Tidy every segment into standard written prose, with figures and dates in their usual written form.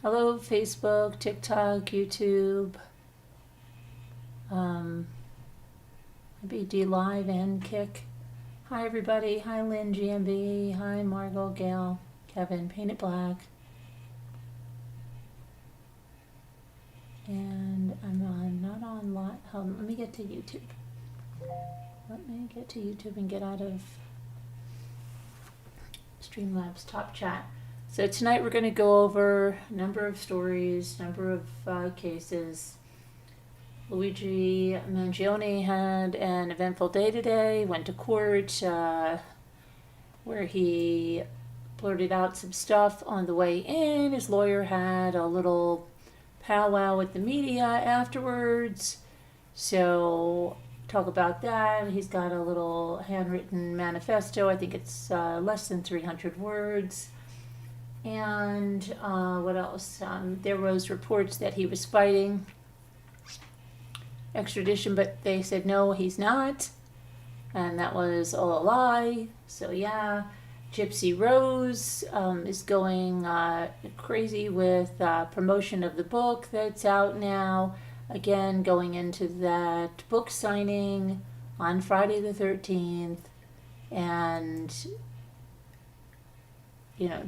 Hello, Facebook, TikTok, YouTube, BD Live and Kick. Hi, everybody. Hi, Lynn GMB. Hi, Margot, Gail, Kevin, Paint It Black. And I'm not on live. Hold on, let me get to YouTube. Let me get to YouTube and get out of Streamlabs Top Chat. So tonight we're going to go over a number of stories, number of cases. Luigi Mangione had an eventful day today, went to court where he blurted out some stuff on the way in. His lawyer had a little powwow with the media afterwards. So talk about that. He's got a little handwritten manifesto. I think it's less than 300 words. And what else? There was reports that he was fighting extradition, but they said no, he's not. And that was all a lie. So yeah, Gypsy Rose is going crazy with promotion of the book that's out now. Again, going into that book signing on Friday the 13th. And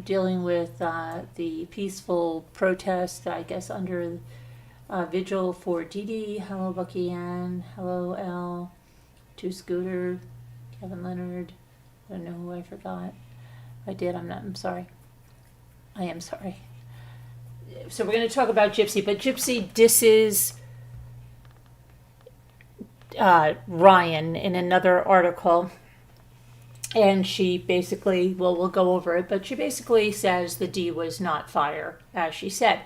dealing with the peaceful protest, I guess, under vigil for Dee Dee. Hello, Bucky Ann. Hello, L. Two Scooter. Kevin Leonard. I don't know who I forgot. If I did, I'm sorry. I am sorry. So we're going to talk about Gypsy, but Gypsy disses Ryan in another article. And she basically, we'll go over it, but she basically says the D was not fire, as she said.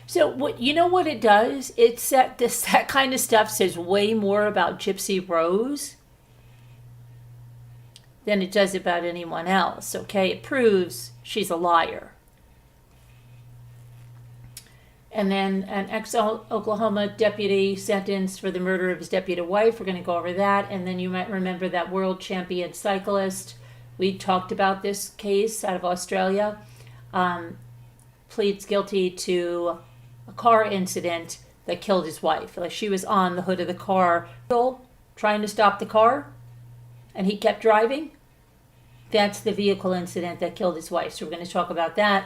So what it does? It's that kind of stuff says way more about Gypsy Rose than it does about anyone else. Okay, it proves she's a liar. And then an ex-Oklahoma deputy sentenced for the murder of his deputy wife. We're going to go over that. And then you might remember that world champion cyclist. We talked about this case out of Australia. Pleads guilty to a car incident that killed his wife. Like, she was on the hood of the car trying to stop the car, and he kept driving. That's the vehicle incident that killed his wife. So we're going to talk about that.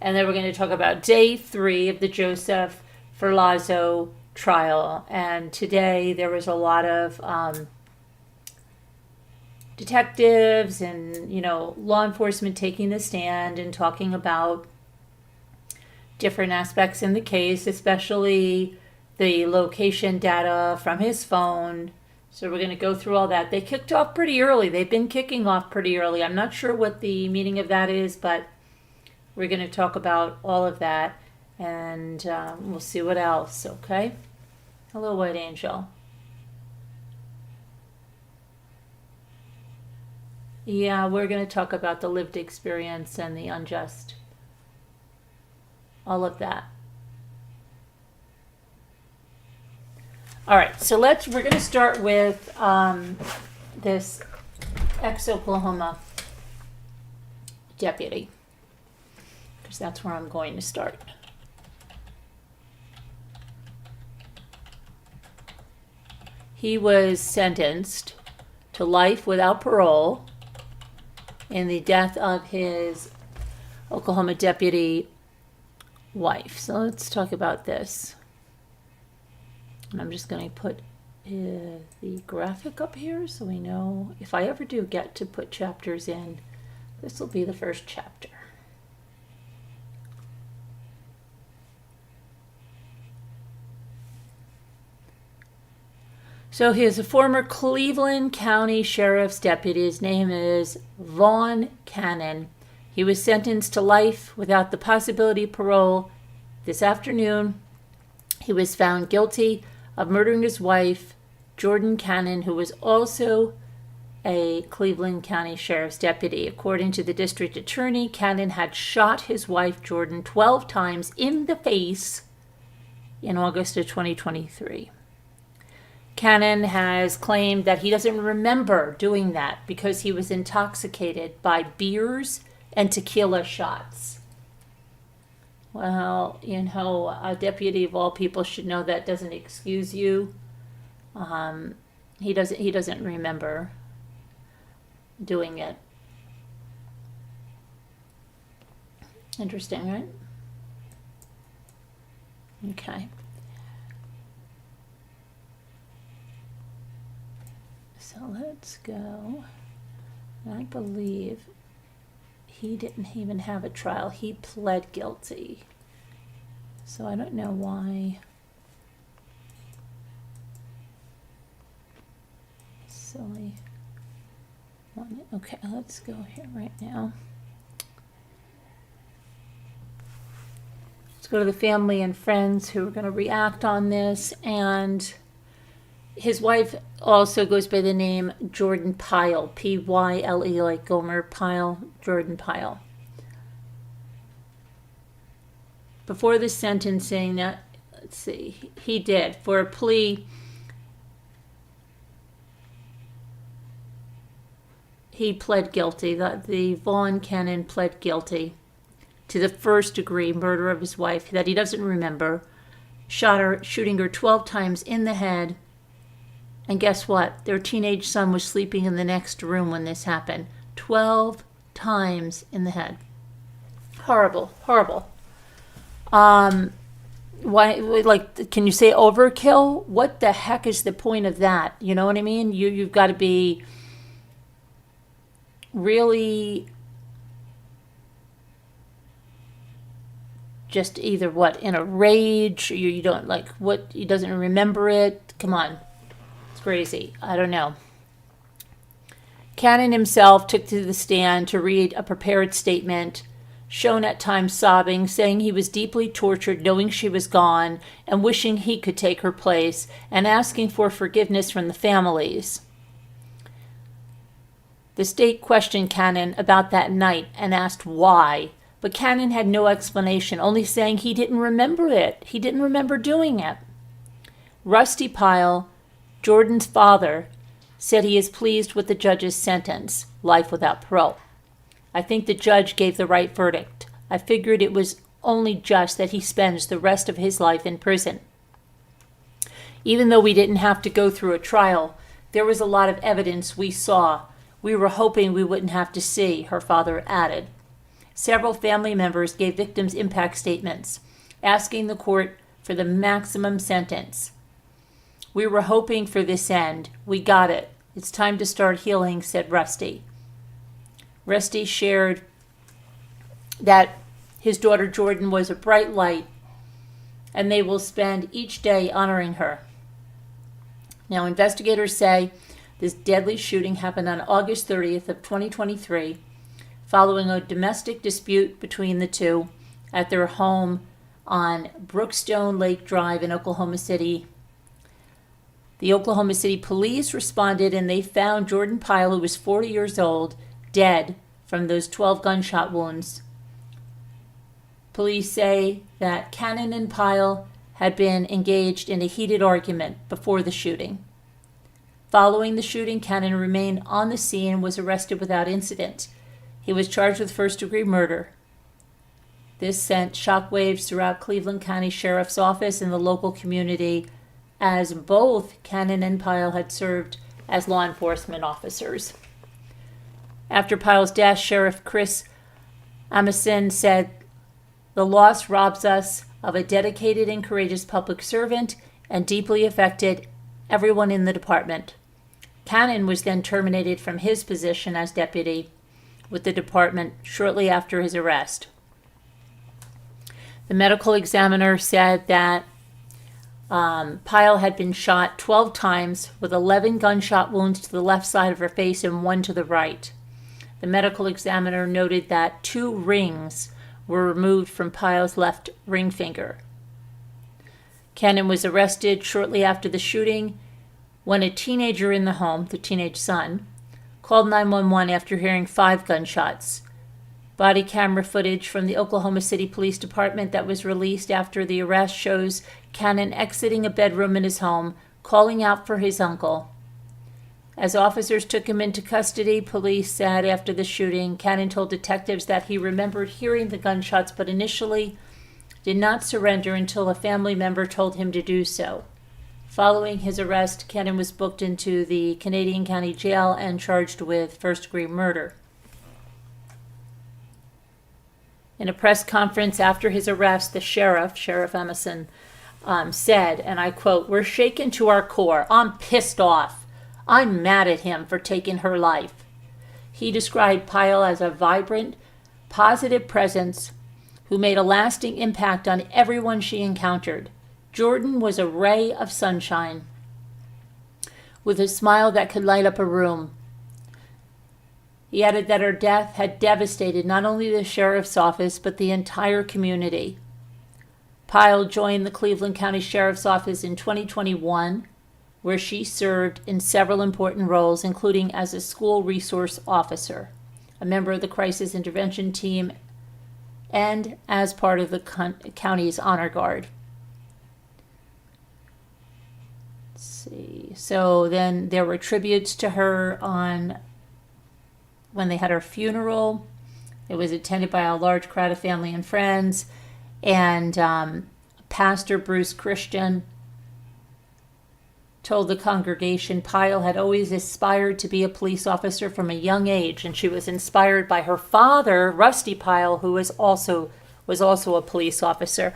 And then we're going to talk about day 3 of the Joseph Ferlazzo trial. And today there was a lot of detectives and, law enforcement taking the stand and talking about different aspects in the case, especially the location data from his phone. So we're going to go through all that. They kicked off pretty early. They've been kicking off pretty early. I'm not sure what the meaning of that is, but we're going to talk about all of that, and we'll see what else, okay? Hello, White Angel. Yeah, we're going to talk about the lived experience and the unjust. All of that. All right, so we're going to start with this ex-Oklahoma deputy. That's where I'm going to start. He was sentenced to life without parole in the death of his Oklahoma deputy wife. So let's talk about this. And I'm just going to put the graphic up here so we know if I ever do get to put chapters in, this will be the first chapter. So he is a former Cleveland County Sheriff's deputy. His name is Vaughn Cannon. He was sentenced to life without the possibility of parole this afternoon. He was found guilty of murdering his wife, Jordan Cannon, who was also a Cleveland County Sheriff's deputy. According to the district attorney, Cannon had shot his wife, Jordan, 12 times in the face in August of 2023. Cannon has claimed that he doesn't remember doing that because he was intoxicated by beers and tequila shots. Well, a deputy of all people should know that doesn't excuse you. He doesn't remember doing it. Interesting, right? Okay. So let's go. I believe he didn't even have a trial. He pled guilty. So I don't know why. Silly. Okay, let's go here right now. Let's go to the family and friends who are going to react on this. And his wife also goes by the name Jordan Pyle, P-Y-L-E, like Gomer Pyle, Jordan Pyle. Before the sentencing, let's see, he did, for a plea, he pled guilty. The Vaughn Cannon pled guilty to the first-degree murder of his wife that he doesn't remember, shooting her 12 times in the head. And guess what? Their teenage son was sleeping in the next room when this happened. 12 times in the head. Horrible, horrible. Why? Like, can you say overkill? What the heck is the point of that? You know what I mean? You've got to be really just either in a rage, you don't like what, he doesn't remember it. Come on. Crazy. I don't know. Cannon himself took to the stand to read a prepared statement, shown at times sobbing, saying he was deeply tortured knowing she was gone and wishing he could take her place, and asking for forgiveness from the families. The state questioned Cannon about that night and asked why, but Cannon had no explanation, only saying he didn't remember it. He didn't remember doing it. Rusty Pyle, Jordan's father, said he is pleased with the judge's sentence, life without parole. I think the judge gave the right verdict. I figured it was only just that he spends the rest of his life in prison. Even though we didn't have to go through a trial, there was a lot of evidence we saw. We were hoping we wouldn't have to see, her father added. Several family members gave victims' impact statements, asking the court for the maximum sentence. We were hoping for this end. We got it. It's time to start healing, said Rusty. Rusty shared that his daughter Jordan was a bright light, and they will spend each day honoring her. Now, investigators say this deadly shooting happened on August 30th of 2023, following a domestic dispute between the two at their home on Brookstone Lake Drive in Oklahoma City. The Oklahoma City police responded and they found Jordan Pyle, who was 40 years old, dead from those 12 gunshot wounds. Police say that Cannon and Pyle had been engaged in a heated argument before the shooting. Following the shooting, Cannon remained on the scene and was arrested without incident. He was charged with first-degree murder. This sent shockwaves throughout Cleveland County Sheriff's Office and the local community, as both Cannon and Pyle had served as law enforcement officers. After Pyle's death, Sheriff Chris Amason said, "The loss robs us of a dedicated and courageous public servant and deeply affected everyone in the department." Cannon was then terminated from his position as deputy with the department shortly after his arrest. The medical examiner said that Pyle had been shot 12 times with 11 gunshot wounds to the left side of her face and 1 to the right. The medical examiner noted that 2 rings were removed from Pyle's left ring finger. Cannon was arrested shortly after the shooting when a teenager in the home, the teenage son, called 911 after hearing 5 gunshots. Body camera footage from the Oklahoma City Police Department that was released after the arrest shows Cannon exiting a bedroom in his home, calling out for his uncle. As officers took him into custody, police said after the shooting, Cannon told detectives that he remembered hearing the gunshots, but initially did not surrender until a family member told him to do so. Following his arrest, Cannon was booked into the Canadian County Jail and charged with first-degree murder. In a press conference after his arrest, the Sheriff Emerson, said, and I quote, "We're shaken to our core. I'm pissed off. I'm mad at him for taking her life." He described Pyle as a vibrant, positive presence who made a lasting impact on everyone she encountered. Jordan was a ray of sunshine with a smile that could light up a room. He added that her death had devastated not only the sheriff's office, but the entire community. Pyle joined the Cleveland County Sheriff's Office in 2021, where she served in several important roles, including as a school resource officer, a member of the crisis intervention team, and as part of the county's honor guard. Let's see. So then there were tributes to her when they had her funeral. It was attended by a large crowd of family and friends, and Pastor Bruce Christian told the congregation Pyle had always aspired to be a police officer from a young age, and she was inspired by her father, Rusty Pyle, who was also a police officer.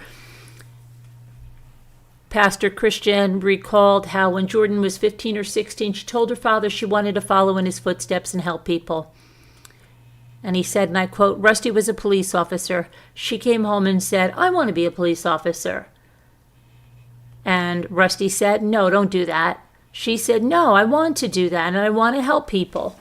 Pastor Christian recalled how when Jordan was 15 or 16, she told her father she wanted to follow in his footsteps and help people. And he said, and I quote, "Rusty was a police officer. She came home and said, 'I want to be a police officer.' And Rusty said, 'No, don't do that.' She said, 'No, I want to do that, and I want to help people.'"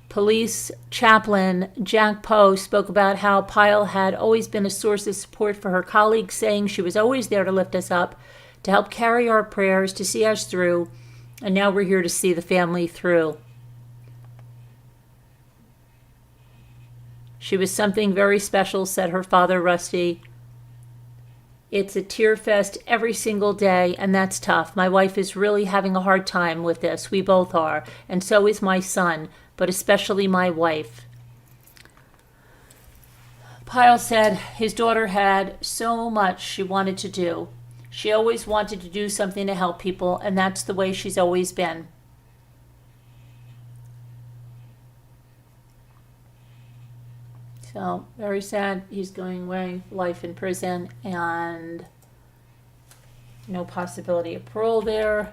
Police chaplain Jack Poe spoke about how Pyle had always been a source of support for her colleagues, saying she was always there to lift us up, to help carry our prayers, to see us through, and now we're here to see the family through. She was something very special, said her father, Rusty. "It's a tear fest every single day, and that's tough. My wife is really having a hard time with this. We both are, and so is my son, but especially my wife." Pyle said his daughter had so much she wanted to do. She always wanted to do something to help people, and that's the way she's always been. So, very sad. He's going away, life in prison, and no possibility of parole there.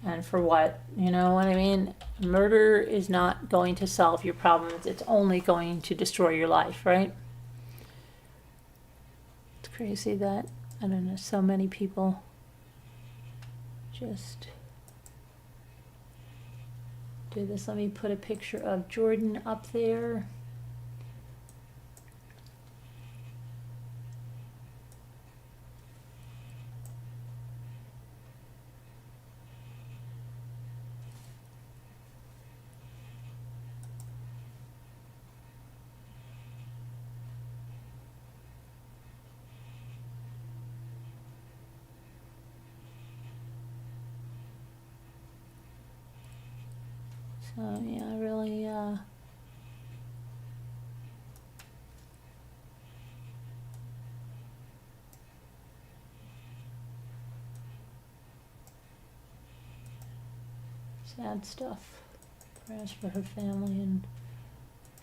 And for what? You know what I mean? Murder is not going to solve your problems. It's only going to destroy your life, right? It's crazy that, I don't know, so many people just do this. Let me put a picture of Jordan up there. So yeah, really sad stuff. Prayers for her family and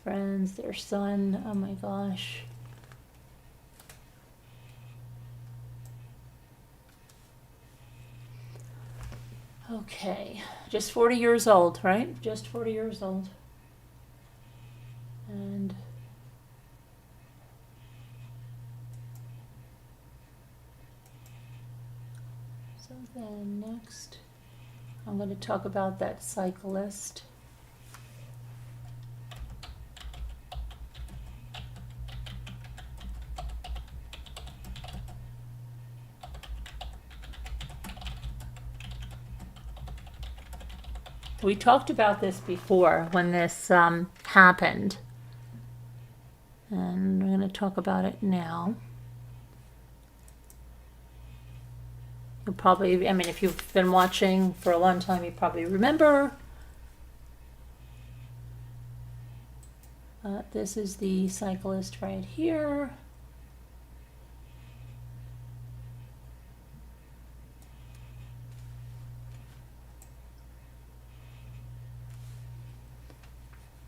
friends, their son. Oh my gosh. Okay, just 40 years old, right? Just 40 years old. And so then next, I'm going to talk about that cyclist. We talked about this before when this happened, and we're going to talk about it now. You probably, I mean, if you've been watching for a long time, you probably remember. This is the Cyclist right here.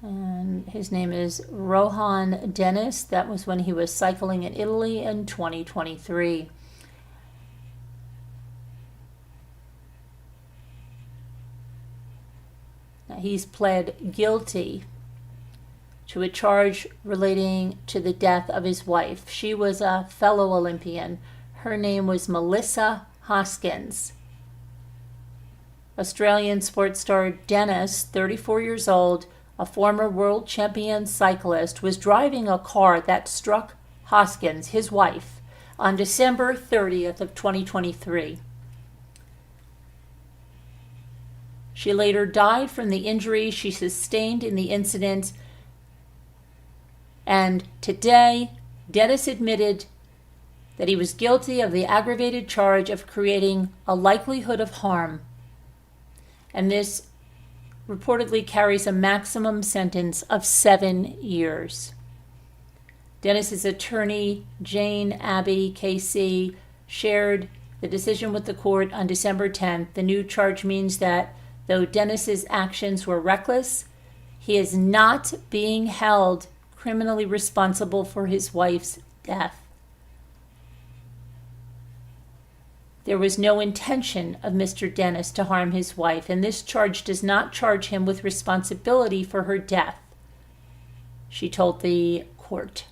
And his name is Rohan Dennis. That was when he was cycling in Italy in 2023. Now, he's pled guilty to a charge relating to the death of his wife. She was a fellow Olympian. Her name was Melissa Hoskins. Australian sports star Dennis, 34 years old, a former world champion cyclist, was driving a car that struck Hoskins, his wife, on December 30th of 2023. She later died from the injuries she sustained in the incident. And today, Dennis admitted that he was guilty of the aggravated charge of creating a likelihood of harm. And this reportedly carries a maximum sentence of 7 years. Dennis's attorney, Jane Abbey KC, shared the decision with the court on December 10th. The new charge means that though Dennis's actions were reckless, he is not being held criminally responsible for his wife's death. There was no intention of Mr. Dennis to harm his wife, and this charge does not charge him with responsibility for her death, she told the court.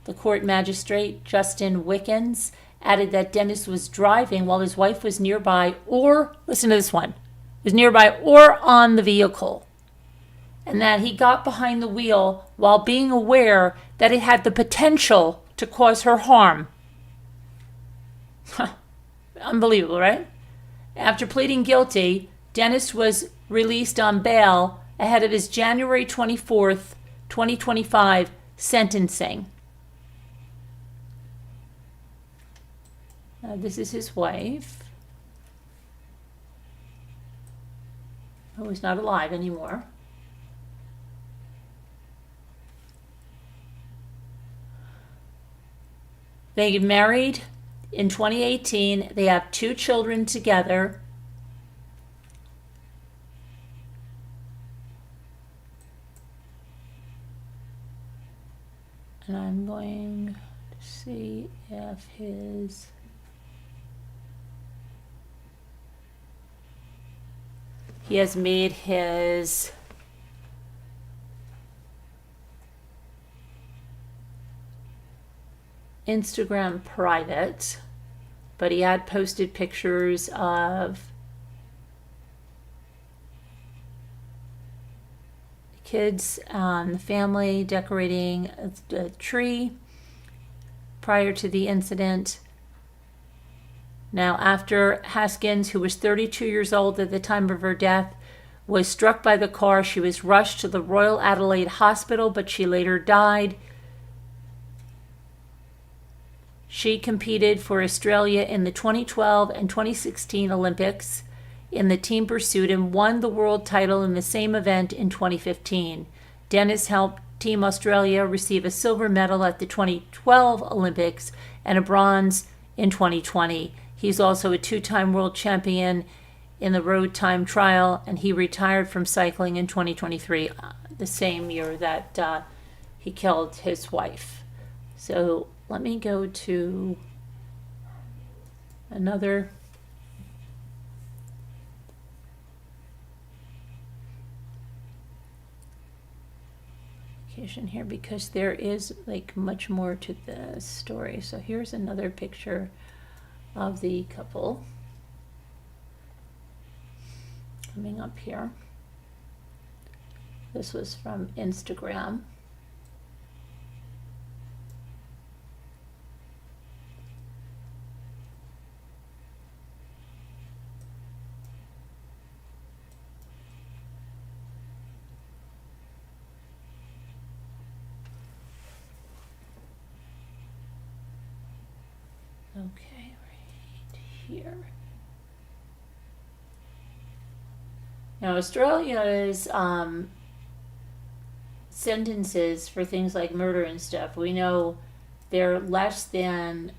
The court magistrate, Justin Wickens, added that Dennis was driving while his wife was nearby, or, listen to this one, was nearby or on the vehicle, and that he got behind the wheel while being aware that it had the potential to cause her harm. Unbelievable, right? After pleading guilty, Dennis was released on bail ahead of his January 24th, 2025 sentencing. This is his wife, who is not alive anymore. They get married in 2018. They have 2 children together. And I'm going to see if he has made his Instagram private, but he had posted pictures of the kids and the family decorating a tree prior to the incident. Now, after Hoskins, who was 32 years old at the time of her death, was struck by the car, she was rushed to the Royal Adelaide Hospital, but she later died. She competed for Australia in the 2012 and 2016 Olympics in the team pursuit and won the world title in the same event in 2015. Dennis helped Team Australia receive a silver medal at the 2012 Olympics and a bronze in 2020. He's also a 2-time world champion in the road time trial, and he retired from cycling in 2023, the same year that he killed his wife. So let me go to another location here, because there is like much more to the story. So here's another picture of the couple coming up here. This was from Instagram. Okay, right here. Now, Australia's sentences for things like murder and stuff, we know they're less than,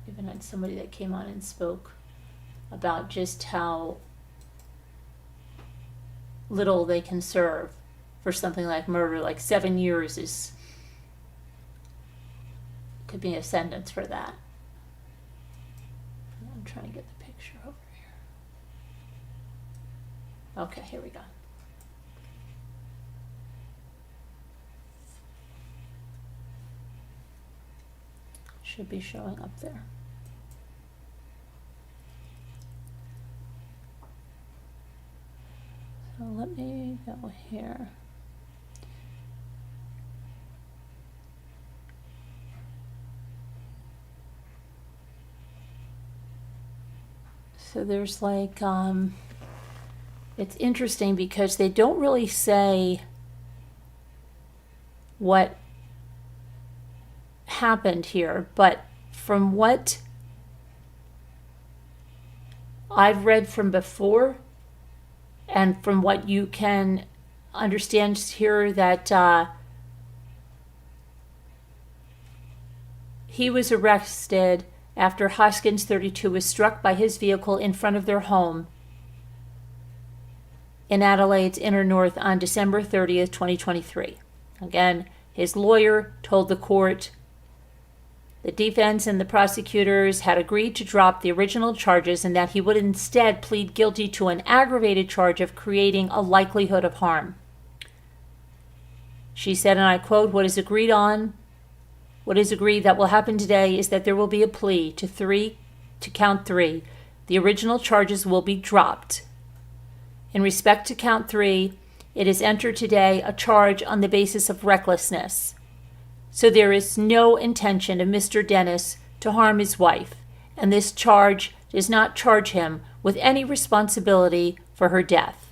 even had somebody that came on and spoke about just how little they can serve for something like murder. Like 7 years could be a sentence for that. I'm trying to get the picture over here. Okay, here we go. Should be showing up there. So let me go here. So there's like, it's interesting because they don't really say what happened here, but from what I've read from before and from what you can understand here, that he was arrested after Hoskins, 32, was struck by his vehicle in front of their home in Adelaide's Inner North on December 30th, 2023. Again, his lawyer told the court the defense and the prosecutors had agreed to drop the original charges and that he would instead plead guilty to an aggravated charge of creating a likelihood of harm. She said, and I quote, what is agreed that will happen today is that there will be a plea to count 3. The original charges will be dropped. In respect to count 3, it is entered today a charge on the basis of recklessness. So there is no intention of Mr. Dennis to harm his wife, and this charge does not charge him with any responsibility for her death.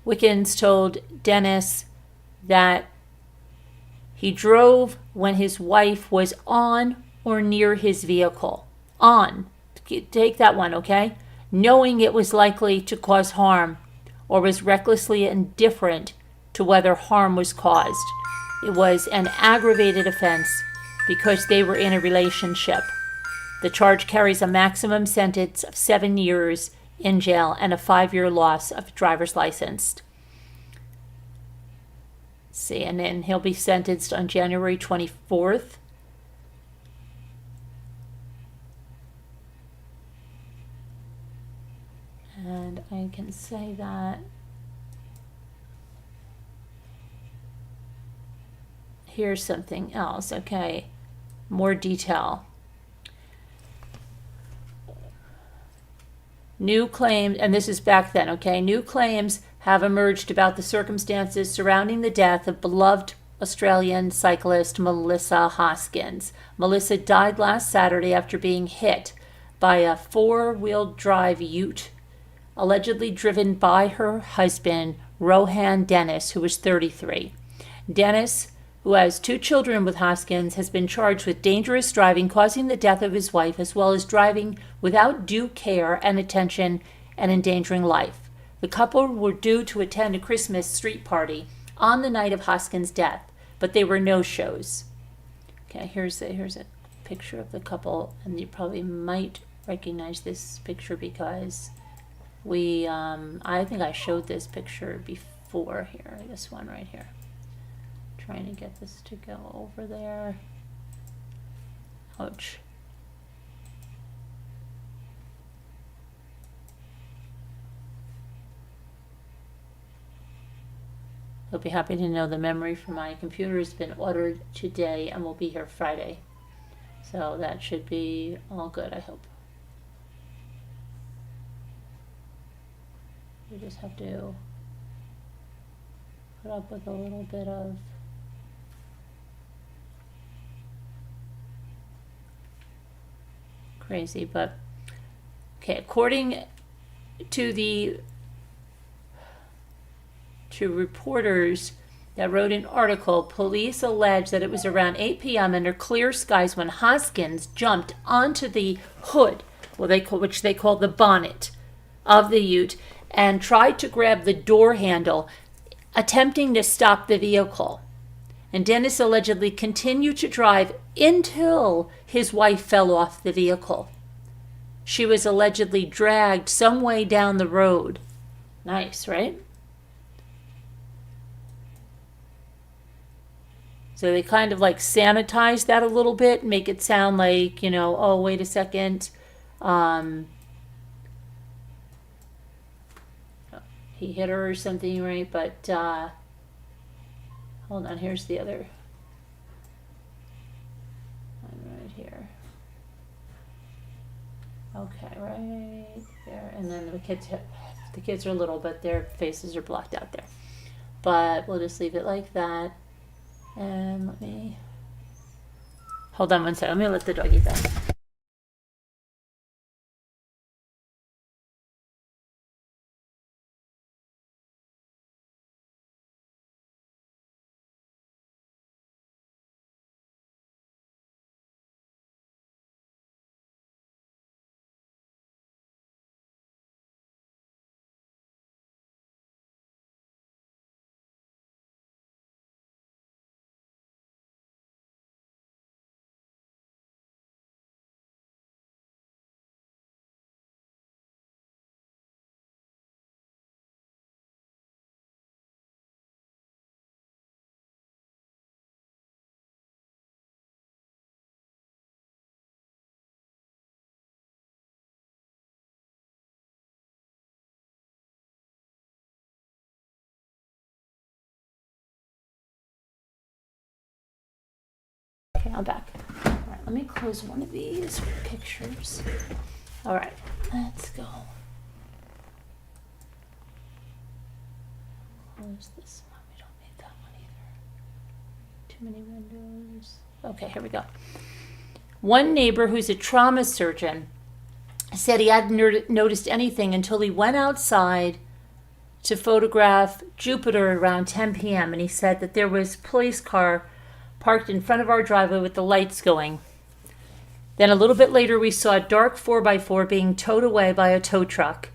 Wickens told Dennis that he drove when his wife was on or near his vehicle. On. Take that one, okay? Knowing it was likely to cause harm, or was recklessly indifferent to whether harm was caused. It was an aggravated offense because they were in a relationship. The charge carries a maximum sentence of 7 years in jail and a 5-year loss of driver's license. See, and then he'll be sentenced on January 24th. And I can say that here's something else, okay, more detail. New claims, and this is back then, okay, new claims have emerged about the circumstances surrounding the death of beloved Australian cyclist Melissa Hoskins. Melissa died last Saturday after being hit by a 4-wheel drive ute, allegedly driven by her husband, Rohan Dennis, who was 33. Dennis, who has 2 children with Hoskins, has been charged with dangerous driving, causing the death of his wife, as well as driving without due care and attention and endangering life. The couple were due to attend a Christmas street party on the night of Hoskins' death, but they were no-shows. Okay, here's a picture of the couple, and you probably might recognize this picture because I think I showed this picture before here, this one right here. Trying to get this to go over there. Ouch. You'll be happy to know the memory for my computer has been ordered today and will be here Friday. So that should be all good, I hope. We just have to put up with a little bit of crazy, but okay, according to reporters, that wrote an article. Police allege that it was around 8 p.m. under clear skies when Hoskins jumped onto the hood, which they call the bonnet, of the ute, and tried to grab the door handle, attempting to stop the vehicle. And Dennis allegedly continued to drive until his wife fell off the vehicle. She was allegedly dragged some way down the road. Nice, right? So they kind of like sanitize that a little bit, make it sound like, oh, wait a second. He hit her or something, right? But hold on, here's the other one right here. Okay, right there. And then the kids are little, but their faces are blocked out there. But we'll just leave it like that. And let me hold on one second. Let me let the dog eat that. Okay, I'm back. All right, let me close one of these pictures. All right, let's go. Close this one. We don't need that one either. Too many windows. Okay, here we go. One neighbor who's a trauma surgeon said he hadn't noticed anything until he went outside to photograph Jupiter around 10 p.m. And he said that there was a police car parked in front of our driveway with the lights going. Then a little bit later, we saw a dark 4x4 being towed away by a tow truck.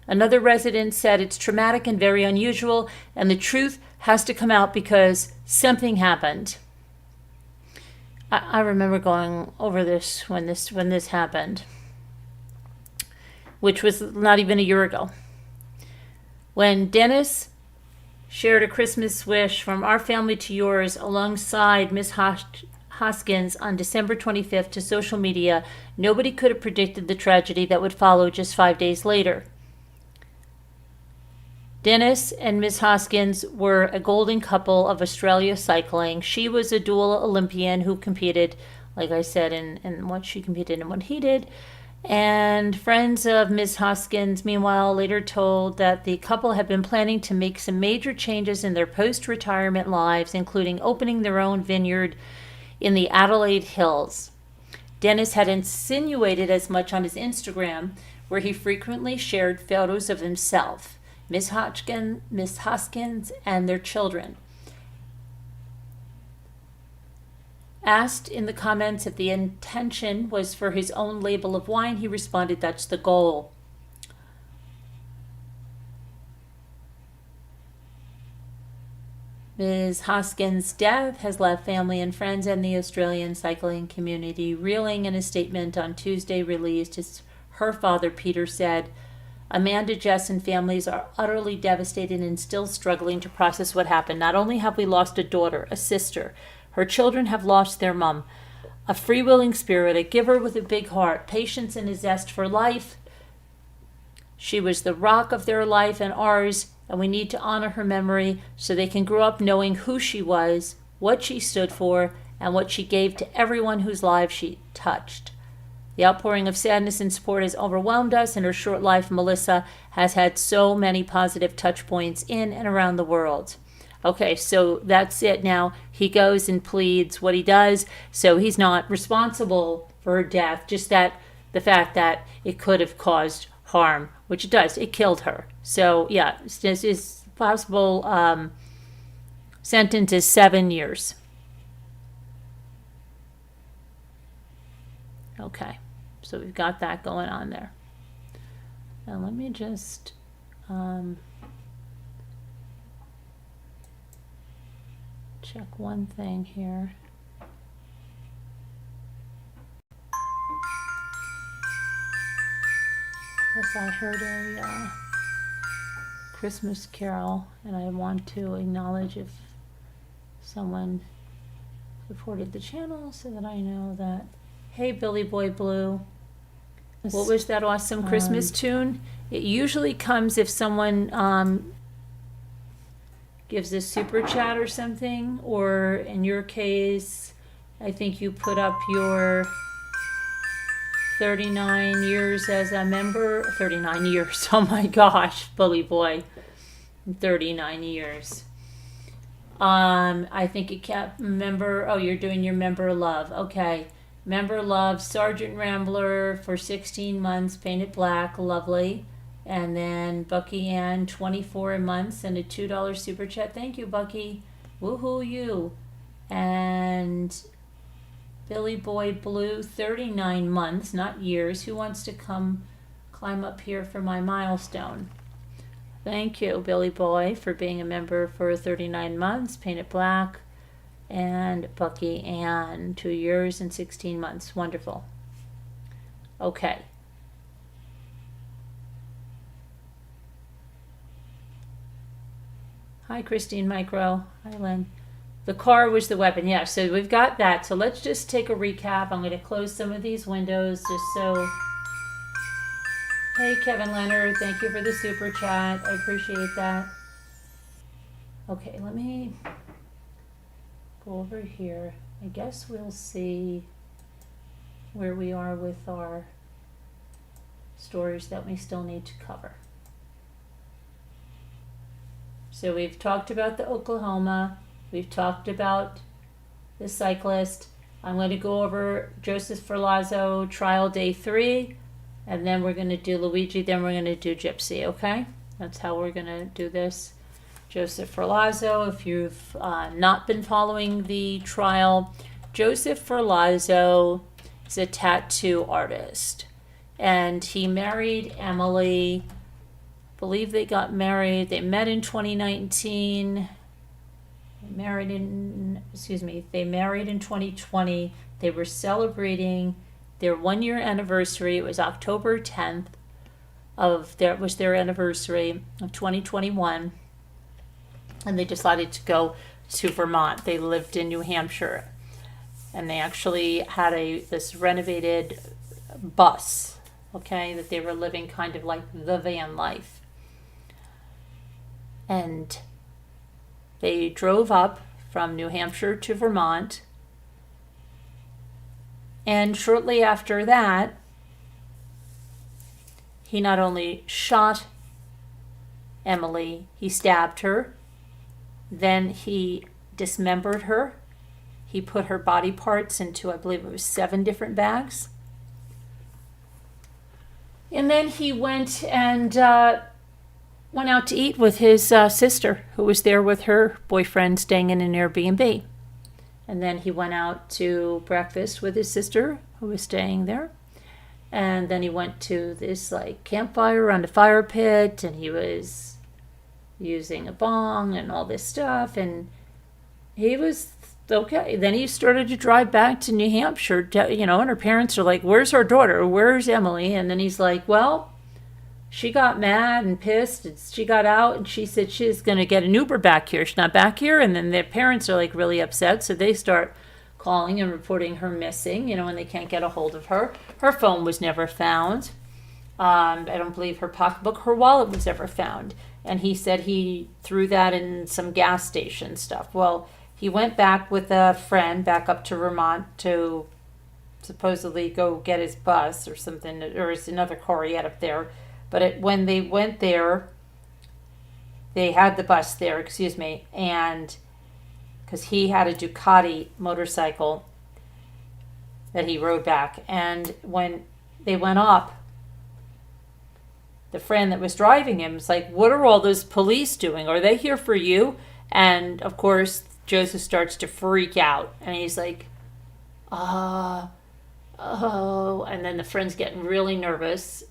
Another resident said it's traumatic and very unusual, and the truth has to come out because something happened. I remember going over this when this happened, which was not even a year ago. When Dennis shared a Christmas wish from our family to yours alongside Miss Hoskins on December 25th to social media, nobody could have predicted the tragedy that would follow just 5 days later. Dennis and Miss Hoskins were a golden couple of Australia cycling. She was a dual Olympian who competed, like I said, in what she competed and what he did. And friends of Ms. Hoskins, meanwhile, later told that the couple had been planning to make some major changes in their post-retirement lives, including opening their own vineyard in the Adelaide Hills. Dennis had insinuated as much on his Instagram, where he frequently shared photos of himself, Ms. Hoskins, and their children. Asked in the comments if the intention was for his own label of wine, he responded, "That's the goal." Ms. Hoskins' death has left family and friends and the Australian cycling community reeling. In a statement on Tuesday released, her father, Peter, said, "Amanda, Jess, and families are utterly devastated and still struggling to process what happened. Not only have we lost a daughter, a sister, her children have lost their mom, a free-willing spirit, a giver with a big heart, patience and a zest for life. She was the rock of their life and ours, and we need to honor her memory so they can grow up knowing who she was, what she stood for, and what she gave to everyone whose lives she touched. The outpouring of sadness and support has overwhelmed us. In her short life, Melissa has had so many positive touch points in and around the world." Okay, so that's it now. He goes and pleads what he does, so he's not responsible for her death, just that the fact that it could have caused harm, which it does. It killed her. So, yeah, this is possible Sentence is 7 years. Okay, so we've got that going on there. Now let me just check one thing here. Plus I heard a Christmas carol, and I want to acknowledge if someone supported the channel so that I know that. Hey, Billy Boy Blue. What was that awesome Christmas tune? It usually comes if someone gives a super chat or something, or in your case, I think you put up your 39 years as a member. 39 years, oh my gosh, Bully Boy. 39 years. I think it kept member, oh, you're doing your member love, okay. Member love, Sergeant Rambler for 16 months, painted black, lovely. And then Bucky Ann, 24 months, and a $2 super chat. Thank you, Bucky. Woohoo, you. And Billy Boy Blue, 39 months, not years. Who wants to come climb up here for my milestone? Thank you, Billy Boy, for being a member for 39 months, painted black. And Bucky Ann, 2 years and 16 months. Wonderful. Okay. Hi, Christine Micro. Hi, Lynn. The car was the weapon. Yeah, so we've got that. So let's just take a recap. I'm going to close some of these windows just so... Hey, Kevin Leonard. Thank you for the super chat. I appreciate that. Okay, let me... go over here. I guess we'll see where we are with our stories that we still need to cover. So we've talked about the Oklahoma. We've talked about the Cyclist. I'm going to go over Joseph Ferlazzo trial day 3, and then we're going to do Luigi, then we're going to do Gypsy, okay? That's how we're going to do this. Joseph Ferlazzo, if you've not been following the trial, Joseph Ferlazzo is a tattoo artist, and he married Emily. I believe they got married. They met in 2019. They married in 2020. They were celebrating their 1-year anniversary. It was October 10th was their anniversary of 2021. And they decided to go to Vermont. They lived in New Hampshire, and they actually had this renovated bus, okay, that they were living kind of like the van life. And they drove up from New Hampshire to Vermont, and shortly after that, he not only shot Emily, he stabbed her. Then he dismembered her. He put her body parts into, I believe it was 7 different bags. And then he went and went out to eat with his sister, who was there with her boyfriend staying in an Airbnb. And then he went out to breakfast with his sister, who was staying there. And then he went to this like campfire around a fire pit, and he was using a bong and all this stuff, and he was okay. Then he started to drive back to New Hampshire, and her parents are like, where's our daughter? Where's Emily? And then he's like, well, she got mad and pissed, and she got out, and she said she's going to get an Uber back here. She's not back here. And then their parents are like really upset, so they start calling and reporting her missing, and they can't get a hold of her. Her phone was never found. I don't believe her pocketbook, her wallet was ever found. And he said he threw that in some gas station stuff. Well, he went back with a friend back up to Vermont to supposedly go get his bus or something, or it's another car he had up there. But when they went there, they had the bus there, and because he had a Ducati motorcycle that he rode back. And when they went up, the friend that was driving him was like, what are all those police doing? Are they here for you? And of course, Joseph starts to freak out, and he's like, oh, and then the friend's getting really nervous.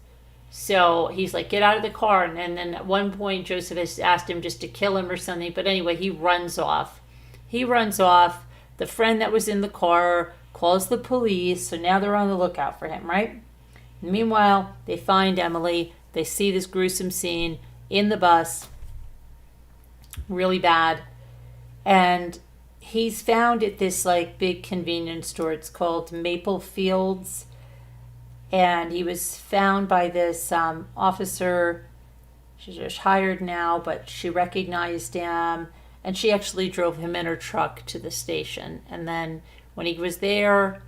So he's like, get out of the car. And then at one point, Joseph has asked him just to kill him or something. But anyway, he runs off. The friend that was in the car calls the police. So now they're on the lookout for him, right? And meanwhile, they find Emily. They see this gruesome scene in the bus. Really bad. And he's found at this like big convenience store. It's called Maple Fields. And he was found by this officer. She's just hired now, but she recognized him. And she actually drove him in her truck to the station. And then when he was there,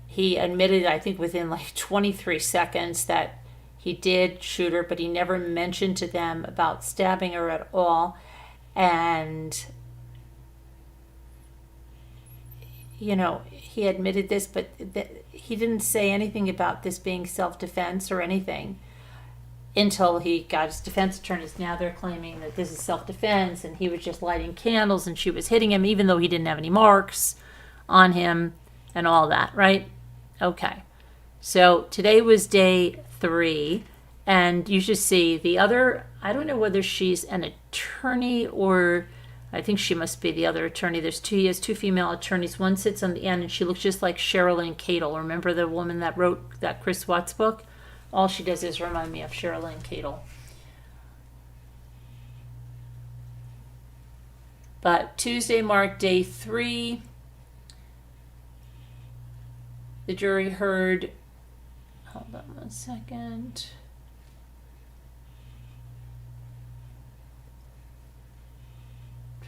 he admitted, I think within like 23 seconds, that he did shoot her, but he never mentioned to them about stabbing her at all. And, you know, he admitted this, but he didn't say anything about this being self-defense or anything until he got his defense attorneys. Now they're claiming that this is self-defense and he was just lighting candles and she was hitting him even though he didn't have any marks on him and all that, right? Okay. So today was day 3, and you should see the other, I don't know whether she's an attorney or I think she must be the other attorney. He has 2 female attorneys. One sits on the end and she looks just like Sherilyn Cadle. Remember the woman that wrote that Chris Watts book? All she does is remind me of Sherilyn Cadle. But Tuesday marked day 3. The jury heard, hold on one second.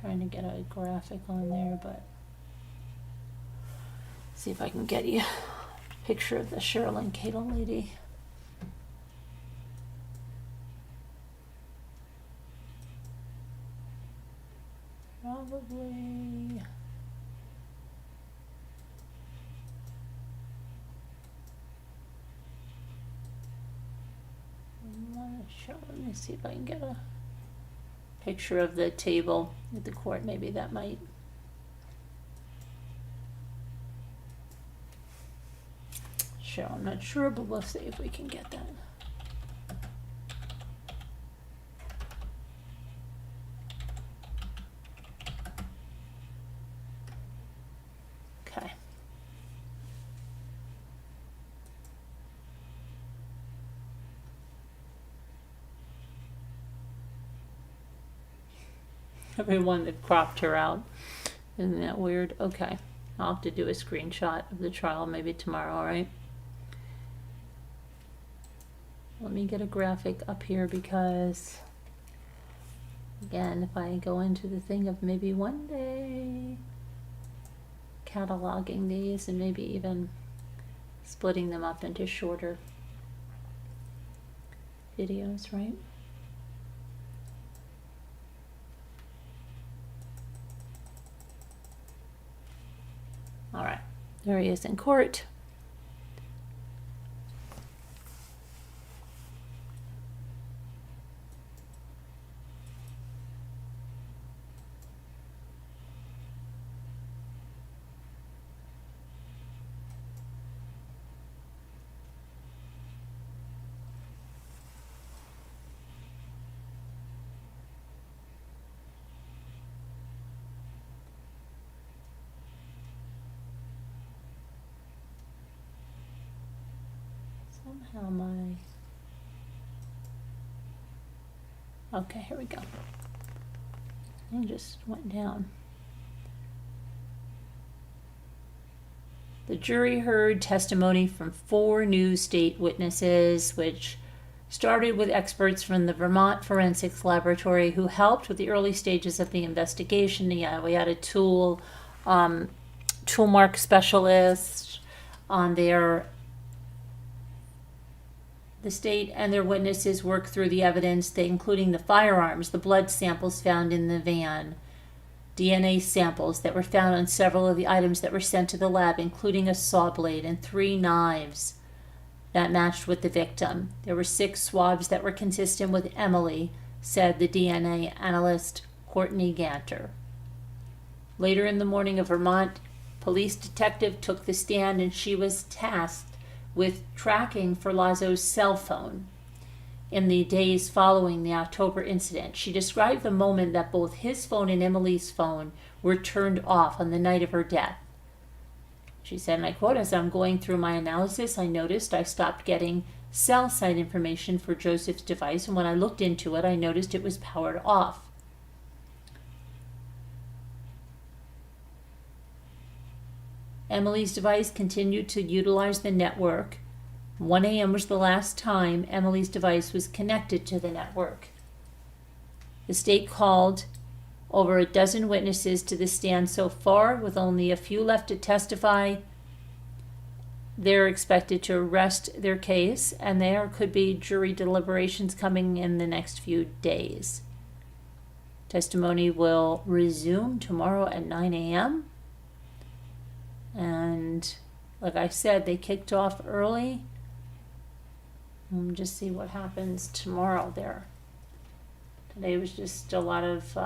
Trying to get a graphic on there, but see if I can get you a picture of the Sherilyn Cadle lady. Probably. Let me see if I can get a picture of the table at the court. Maybe that might. Show. I'm not sure, but we'll see if we can get that. Okay. Everyone that cropped her out. Isn't that weird? Okay. I'll have to do a screenshot of the trial maybe tomorrow, all right? Let me get a graphic up here because, again, if I go into the thing of maybe one day cataloging these and maybe even splitting them up into shorter videos, right? All right, there he is in court. Somehow okay, here we go. It just went down. The jury heard testimony from 4 new state witnesses, which started with experts from the Vermont Forensics Laboratory who helped with the early stages of the investigation. Yeah, we had a tool mark specialist on there. The state and their witnesses worked through the evidence, including the firearms, the blood samples found in the van, DNA samples that were found on several of the items that were sent to the lab, including a saw blade and 3 knives that matched with the victim. There were 6 swabs that were consistent with Emily, said the DNA analyst. Courtney Ganter. Later in the morning, a Vermont police detective took the stand, and she was tasked with tracking Ferlazzo's cell phone in the days following the October incident. She described the moment that both his phone and Emily's phone were turned off on the night of her death. She said, and I quote, "As I'm going through my analysis, I noticed I stopped getting cell site information for Joseph's device, and when I looked into it, I noticed it was powered off." Emily's device continued to utilize the network. 1 a.m. was the last time Emily's device was connected to the network. The state called over a dozen witnesses to the stand so far, with only a few left to testify. They're expected to rest their case, and there could be jury deliberations coming in the next few days. Testimony will resume tomorrow at 9 a.m. And like I said, they kicked off early. Just see what happens tomorrow there. Today was just a lot of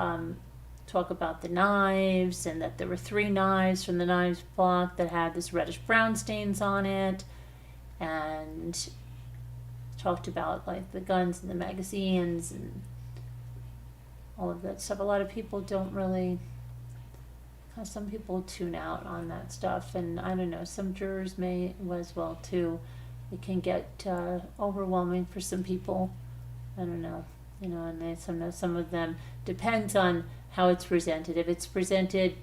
talk about the knives, and that there were 3 knives from the knives block that had this reddish brown stains on it, and talked about like the guns and the magazines and all of that stuff. A lot of people don't really, some people tune out on that stuff, and I don't know, some jurors may as well too. It can get overwhelming for some people. I don't know, and some of them depends on how it's presented. If it's presented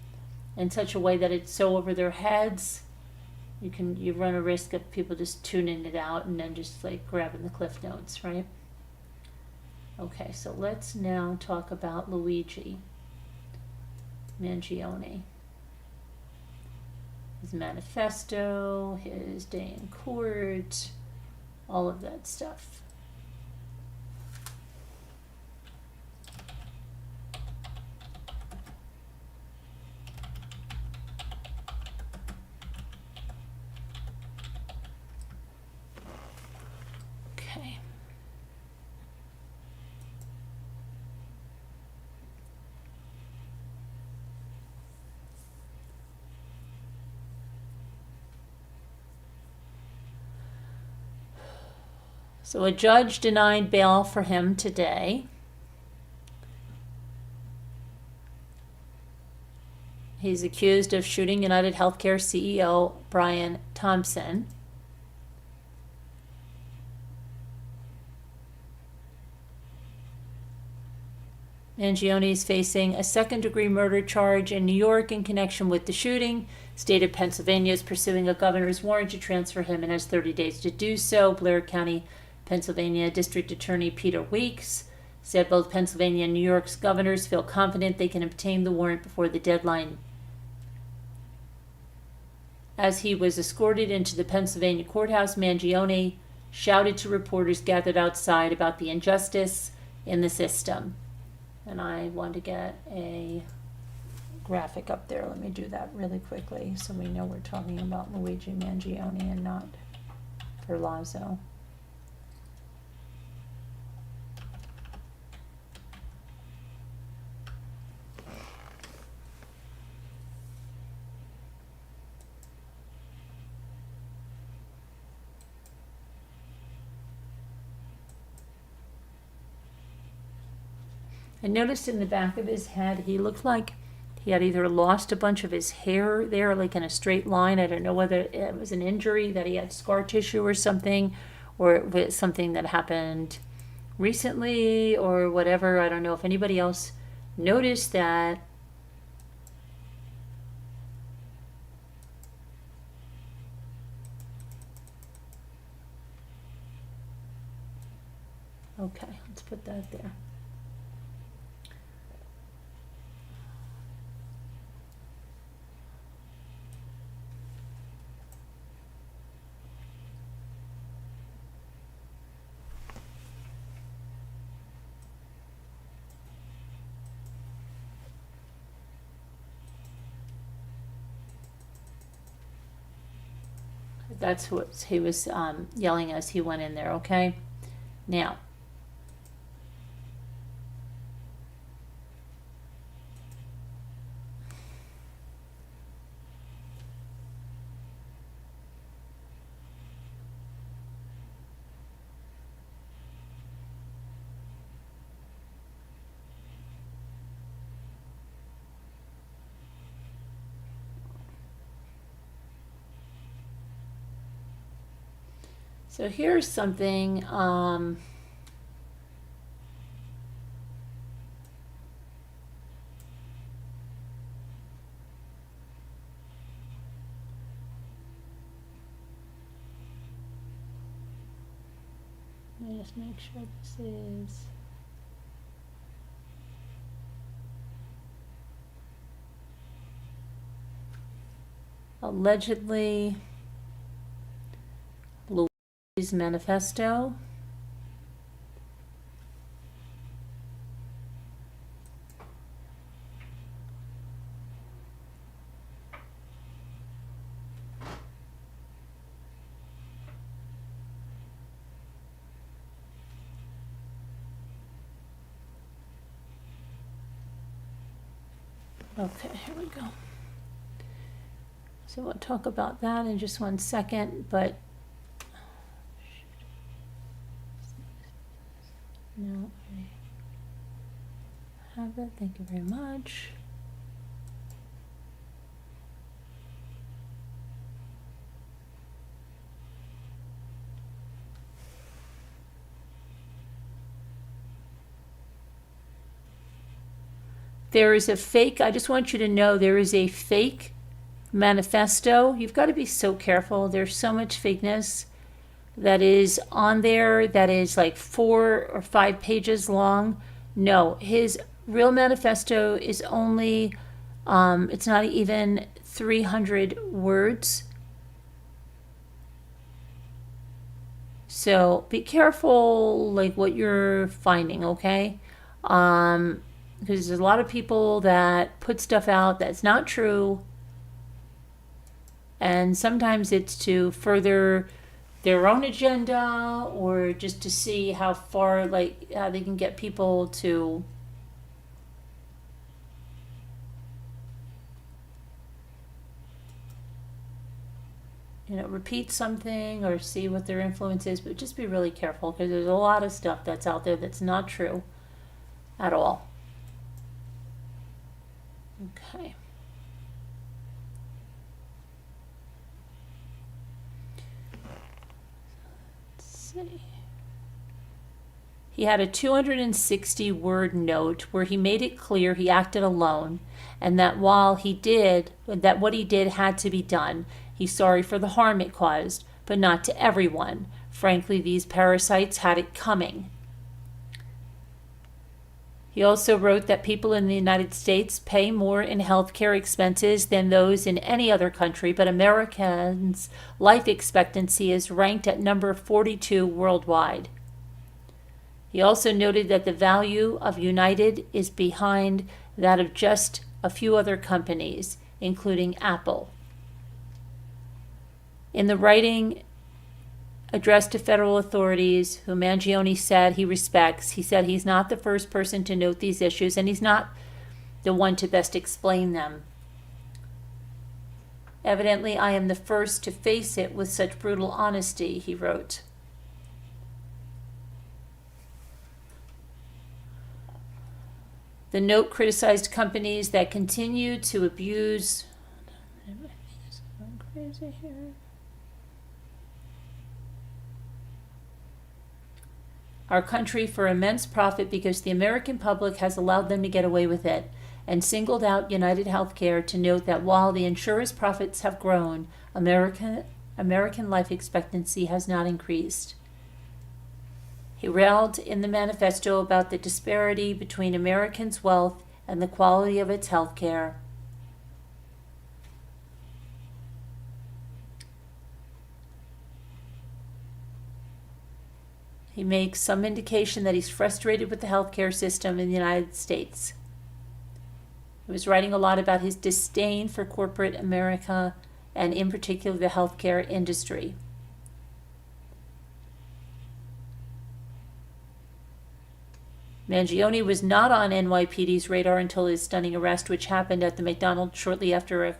in such a way that it's so over their heads, you run a risk of people just tuning it out and then just like grabbing the cliff notes, right? Okay, so let's now talk about Luigi Mangione. His manifesto, his day in court, all of that stuff. Okay. So a judge denied bail for him today. He's accused of shooting United Healthcare CEO Brian Thompson. Mangione is facing a second-degree murder charge in New York in connection with the shooting. State of Pennsylvania is pursuing a governor's warrant to transfer him and has 30 days to do so. Blair County, Pennsylvania District Attorney Peter Weeks said both Pennsylvania and New York's governors feel confident they can obtain the warrant before the deadline. As he was escorted into the Pennsylvania courthouse, Mangione shouted to reporters gathered outside about the injustice in the system. And I want to get a graphic up there. Let me do that really quickly so we know we're talking about Luigi Mangione and not Ferlazzo. I noticed in the back of his head, he looked like he had either lost a bunch of his hair there, like in a straight line. I don't know whether it was an injury, that he had scar tissue or something, or it was something that happened recently or whatever. I don't know if anybody else noticed that. Okay, let's put that there. That's what he was yelling as he went in there, okay? Now, So here's something. Let me just make sure this is. Allegedly, Luigi's manifesto. Okay, here we go. So we'll talk about that in just 1 second, but no, I have that. Thank you very much. There is a fake, I just want you to know there is a fake manifesto. You've got to be so careful. There's so much fakeness that is on there that is like 4 or 5 pages long. No, his real manifesto is only, it's not even 300 words. So be careful like what you're finding, okay? Because there's a lot of people that put stuff out that's not true, and sometimes it's to further their own agenda or just to see how far, like, how they can get people to repeat something or see what their influence is. But just be really careful, because there's a lot of stuff that's out there that's not true at all. Okay. Let's see. He had a 260-word note where he made it clear he acted alone, and that what he did had to be done. He's sorry for the harm it caused, but not to everyone. Frankly, these parasites had it coming. He also wrote that people in the United States pay more in healthcare expenses than those in any other country, but Americans' life expectancy is ranked at number 42 worldwide. He also noted that the value of United is behind that of just a few other companies, including Apple. In the writing addressed to federal authorities, who Mangione said he respects, he said he's not the first person to note these issues, and he's not the one to best explain them. Evidently, I am the first to face it with such brutal honesty, he wrote. The note criticized companies that continue to abuse. It's going crazy here. Our country for immense profit because the American public has allowed them to get away with it, and singled out United Healthcare to note that while the insurers' profits have grown, American life expectancy has not increased. He railed in the manifesto about the disparity between Americans' wealth and the quality of its health care. He makes some indication that he's frustrated with the healthcare system in the United States. He was writing a lot about his disdain for corporate America and in particular the healthcare industry. Mangione was not on NYPD's radar until his stunning arrest, which happened at the McDonald's shortly after a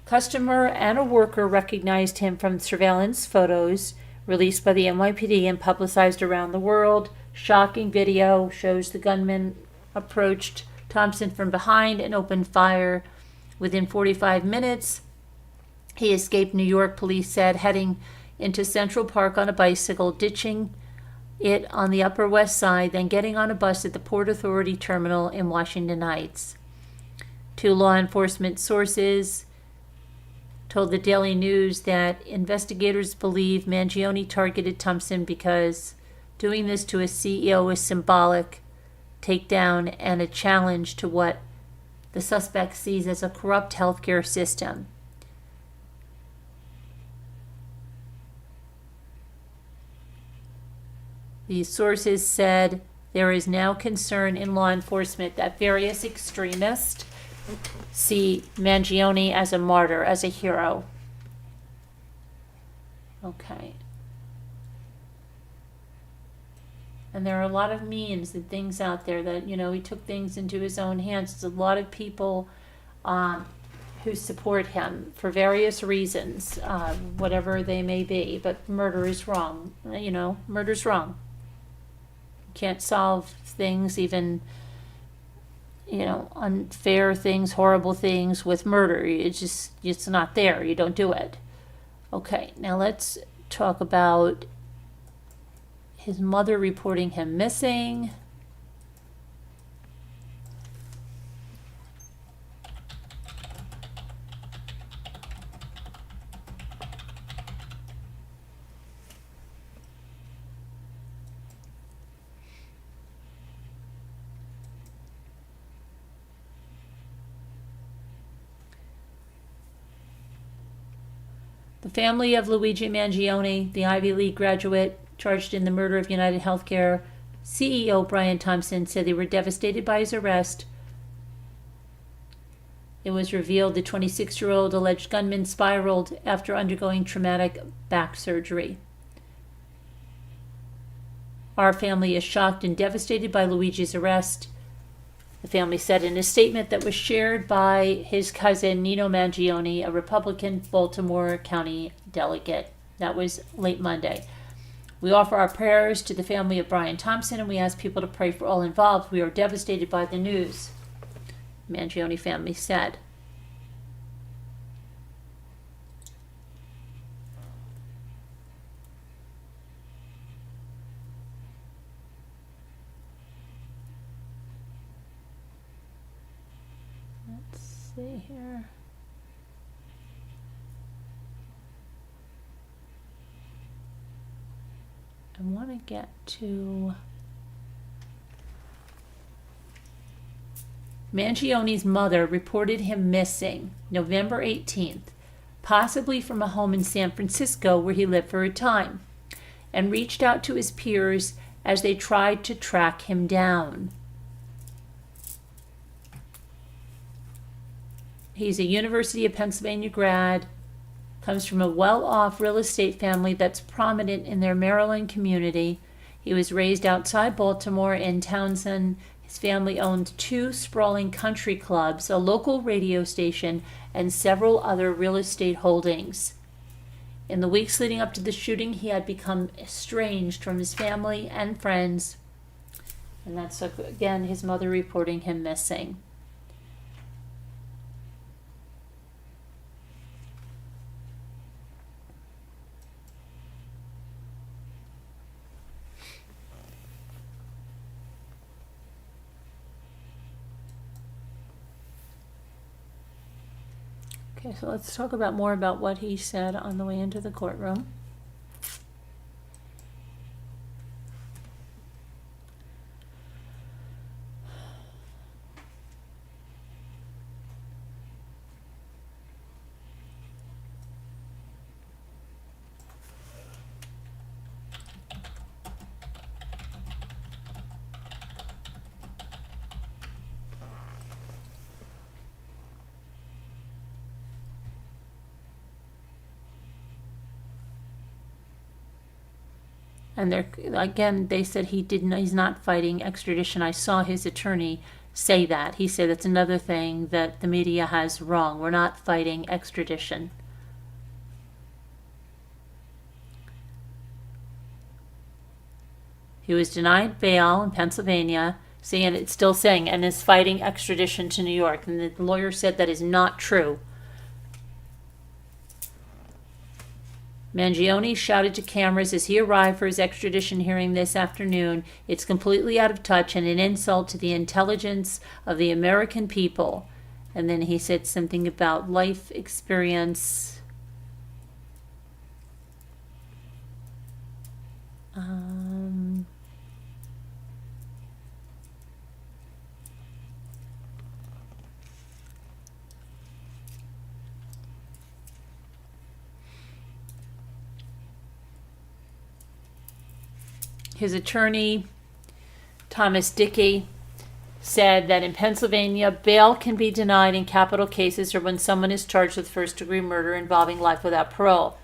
customer and a worker recognized him from surveillance photos released by the NYPD and publicized around the world. Shocking video shows the gunman approached Thompson from behind and opened fire. Within 45 minutes, he escaped, New York police said, heading into Central Park on a bicycle, ditching it on the Upper West Side, then getting on a bus at the Port Authority terminal in Washington Heights. Two law enforcement sources told the Daily News that investigators believe Mangione targeted Thompson because doing this to a CEO is symbolic takedown and a challenge to what the suspect sees as a corrupt healthcare system. These sources said there is now concern in law enforcement that various extremists see Mangione as a martyr, as a hero. Okay. And there are a lot of memes and things out there that, he took things into his own hands. There's a lot of people who support him for various reasons, whatever they may be. But murder is wrong. Murder's wrong. You can't solve things, even, unfair things, horrible things with murder. It's not there. You don't do it. Okay, now let's talk about his mother reporting him missing. The family of Luigi Mangione, the Ivy League graduate charged in the murder of United Healthcare CEO Brian Thompson, said they were devastated by his arrest. It was revealed the 26-year-old alleged gunman spiraled after undergoing traumatic back surgery. Our family is shocked and devastated by Luigi's arrest, the family said in a statement that was shared by his cousin Nino Mangione, a Republican Baltimore County delegate. That was late Monday. We offer our prayers to the family of Brian Thompson, and we ask people to pray for all involved. We are devastated by the news, Mangione family said. Let's see here. I want to get to Mangione's mother reported him missing November 18th, possibly from a home in San Francisco where he lived for a time, and reached out to his peers as they tried to track him down. He's a University of Pennsylvania grad, comes from a well-off real estate family that's prominent in their Maryland community. He was raised outside Baltimore in Townsend. His family owned 2 sprawling country clubs, a local radio station, and several other real estate holdings. In the weeks leading up to the shooting, he had become estranged from his family and friends. And that's, again, his mother reporting him missing. Okay, so let's talk about more about what he said on the way into the courtroom. And they said he's not fighting extradition. I saw his attorney say that. He said that's another thing that the media has wrong. We're not fighting extradition. He was denied bail in Pennsylvania, and is fighting extradition to New York. And the lawyer said that is not true. Mangione shouted to cameras as he arrived for his extradition hearing this afternoon, "It's completely out of touch and an insult to the intelligence of the American people." And then he said something about life experience. His attorney, Thomas Dickey, said that in Pennsylvania, bail can be denied in capital cases or when someone is charged with first-degree murder involving life without parole.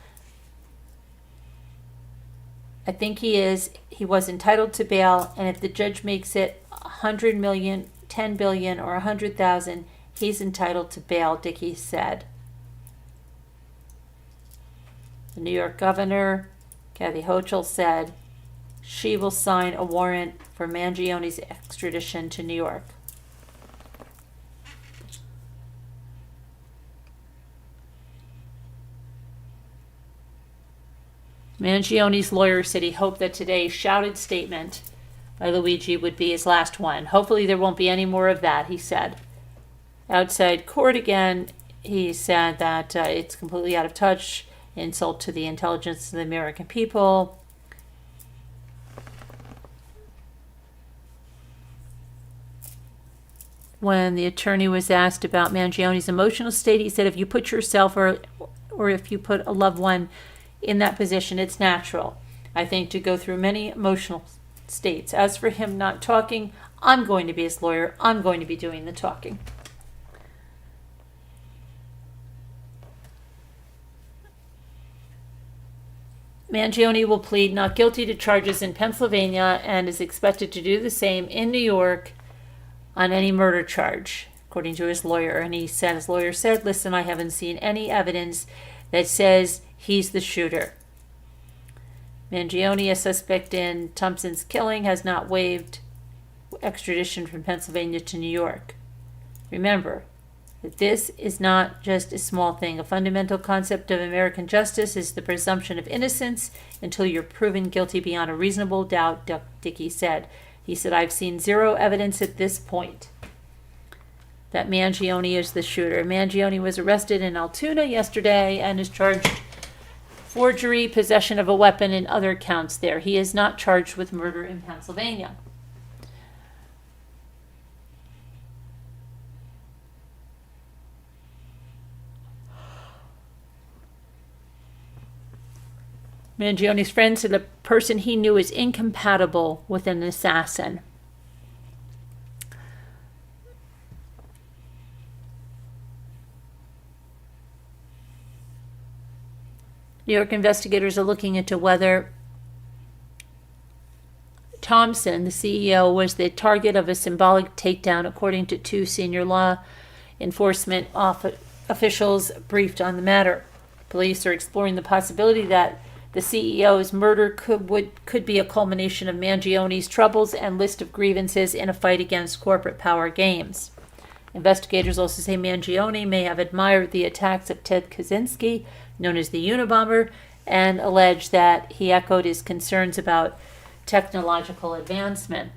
I think he was entitled to bail, and if the judge makes it 100 million, 10 billion, or 100,000, he's entitled to bail, Dickey said. The New York governor, Kathy Hochul, said she will sign a warrant for Mangione's extradition to New York. Mangione's lawyer said he hoped that today's shouted statement by Luigi would be his last one. "Hopefully there won't be any more of that," he said. Outside court again, he said that it's completely out of touch, insult to the intelligence of the American people. When the attorney was asked about Mangione's emotional state, he said, "If you put yourself or if you put a loved one in that position, it's natural, I think, to go through many emotional states. As for him not talking, I'm going to be his lawyer. I'm going to be doing the talking." Mangione will plead not guilty to charges in Pennsylvania and is expected to do the same in New York on any murder charge, according to his lawyer. And his lawyer said, "Listen, I haven't seen any evidence that says he's the shooter." Mangione, a suspect in Thompson's killing, has not waived extradition from Pennsylvania to New York. Remember that this is not just a small thing. A fundamental concept of American justice is the presumption of innocence until you're proven guilty beyond a reasonable doubt, Dickey said. He said, "I've seen zero evidence at this point that Mangione is the shooter." Mangione was arrested in Altoona yesterday and is charged forgery, possession of a weapon, and other counts there. He is not charged with murder in Pennsylvania. Mangione's friend said the person he knew is incompatible with an assassin. New York investigators are looking into whether Thompson, the CEO, was the target of a symbolic takedown, according to two senior law enforcement officials briefed on the matter. Police are exploring the possibility that the CEO's murder could be a culmination of Mangione's troubles and list of grievances in a fight against corporate power games. Investigators also say Mangione may have admired the attacks of Ted Kaczynski, known as the Unabomber, and alleged that he echoed his concerns about technological advancement.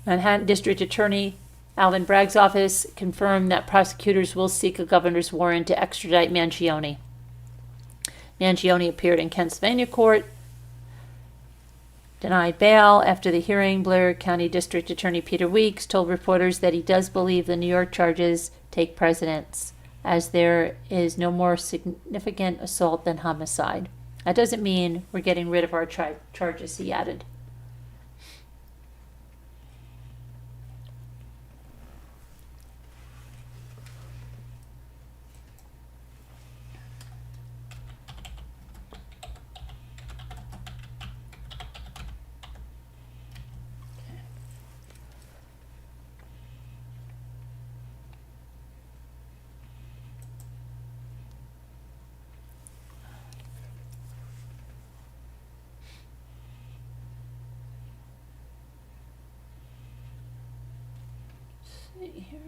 Manhattan District Attorney Alvin Bragg's office confirmed that prosecutors will seek a governor's warrant to extradite Mangione. Mangione appeared in Pennsylvania court, denied bail. After the hearing, Blair County District Attorney Peter Weeks told reporters that he does believe the New York charges take precedence, as there is no more significant assault than homicide. That doesn't mean we're getting rid of our charges, he added. Here.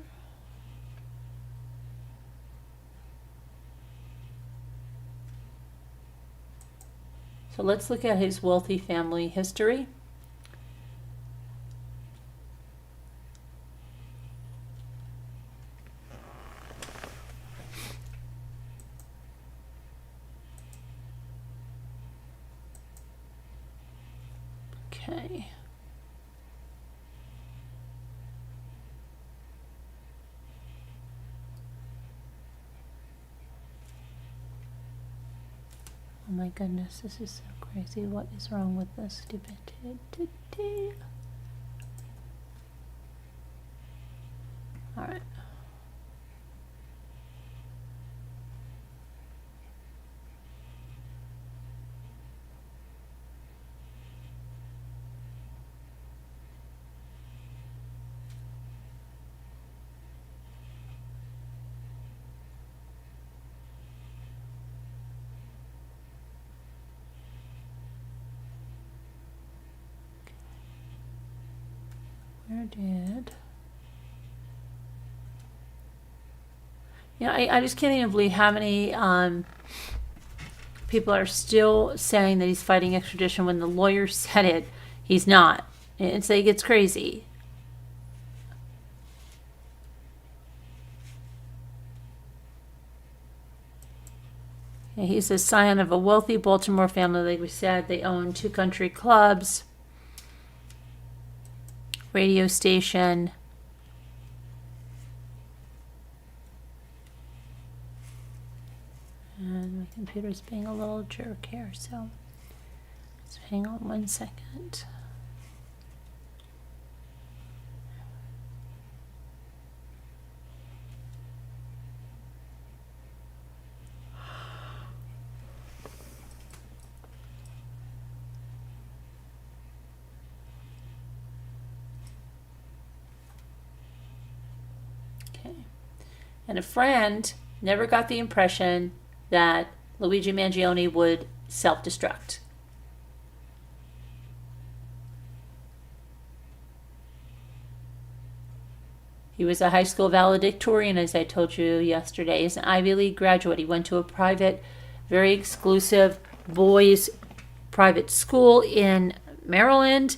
So let's look at his wealthy family history. Okay. Oh my goodness, this is so crazy. What is wrong with this stupidity? All right. Where did... I just can't even believe how many people are still saying that he's fighting extradition when the lawyer said it. He's not. It's like, it's crazy. Yeah, he's a scion of a wealthy Baltimore family. Like we said, they own 2 country clubs, radio station. And my computer's being a little jerk here, so just hang on 1 second. Okay. And a friend never got the impression that Luigi Mangione would self-destruct. He was a high school valedictorian, as I told you yesterday. He's an Ivy League graduate. He went to a private, very exclusive boys' private school in Maryland.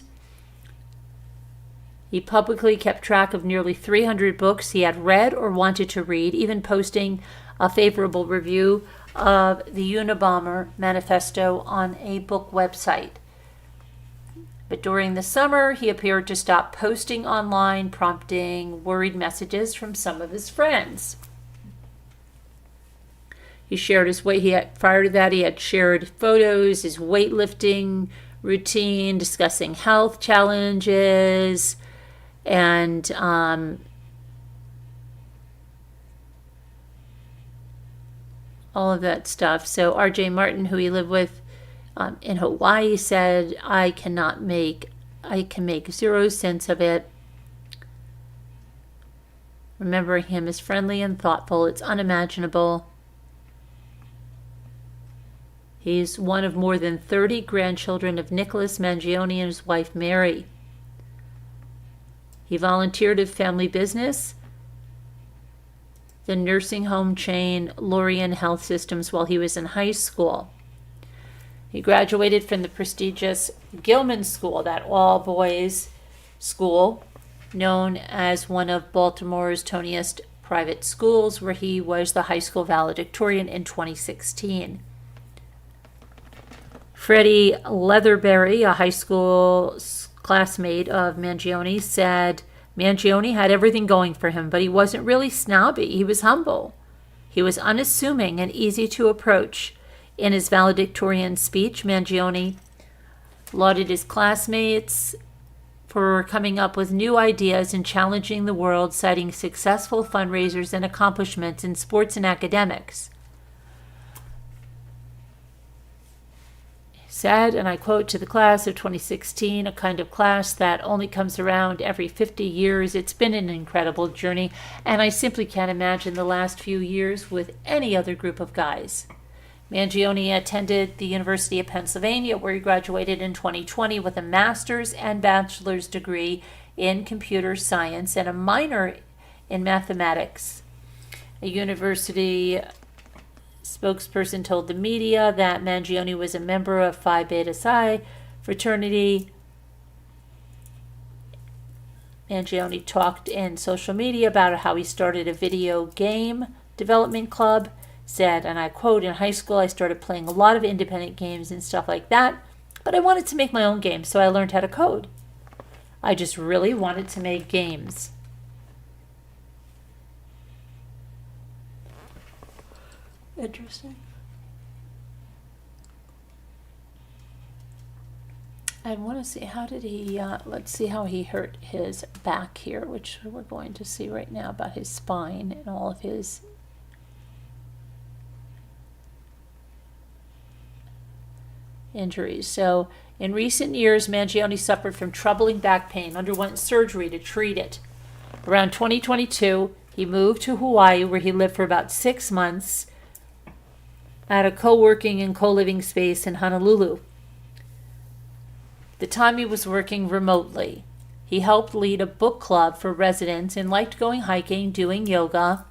He publicly kept track of nearly 300 books he had read or wanted to read, even posting a favorable review of the Unabomber Manifesto on a book website. But during the summer, he appeared to stop posting online, prompting worried messages from some of his friends. He shared his weight. Prior to that, he had shared photos, his weightlifting routine, discussing health challenges, and all of that stuff. So R.J. Martin, who he lived with in Hawaii, said, I can make 0 sense of it. Remembering him as friendly and thoughtful, it's unimaginable. He's one of more than 30 grandchildren of Nicholas Mangione and his wife Mary. He volunteered at family business, the nursing home chain Lorien Health Systems, while he was in high school. He graduated from the prestigious Gilman School, that all-boys school, known as one of Baltimore's toniest private schools, where he was the high school valedictorian in 2016. Freddie Leatherberry, a high school classmate of Mangione, said Mangione had everything going for him, but he wasn't really snobby. He was humble. He was unassuming and easy to approach. In his valedictorian speech, Mangione lauded his classmates for coming up with new ideas and challenging the world, citing successful fundraisers and accomplishments in sports and academics. Said, and I quote, to the class of 2016, a kind of class that only comes around every 50 years. It's been an incredible journey, and I simply can't imagine the last few years with any other group of guys. Mangione attended the University of Pennsylvania, where he graduated in 2020 with a master's and bachelor's degree in computer science and a minor in mathematics. A university spokesperson told the media that Mangione was a member of Phi Beta Psi fraternity. Mangione talked in social media about how he started a video game development club, said, and I quote, "In high school I started playing a lot of independent games and stuff like that, but I wanted to make my own games, so I learned how to code. I just really wanted to make games." Interesting. I want to see, how did he, let's see how he hurt his back here, which we're going to see right now about his spine and all of his injuries. So, in recent years, Mangione suffered from troubling back pain, underwent surgery to treat it. Around 2022, he moved to Hawaii, where he lived for about 6 months at a co-working and co-living space in Honolulu. The time he was working remotely, he helped lead a book club for residents and liked going hiking, doing yoga.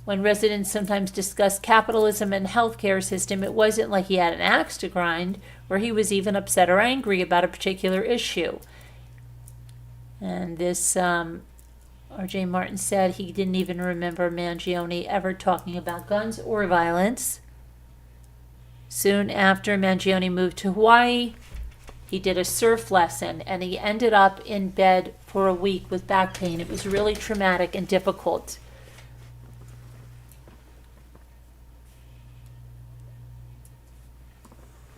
When residents sometimes discussed capitalism and healthcare system, it wasn't like he had an axe to grind, or he was even upset or angry about a particular issue. And this, R.J. Martin said he didn't even remember Mangione ever talking about guns or violence. Soon after Mangione moved to Hawaii, he did a surf lesson, and he ended up in bed for a week with back pain. It was really traumatic and difficult.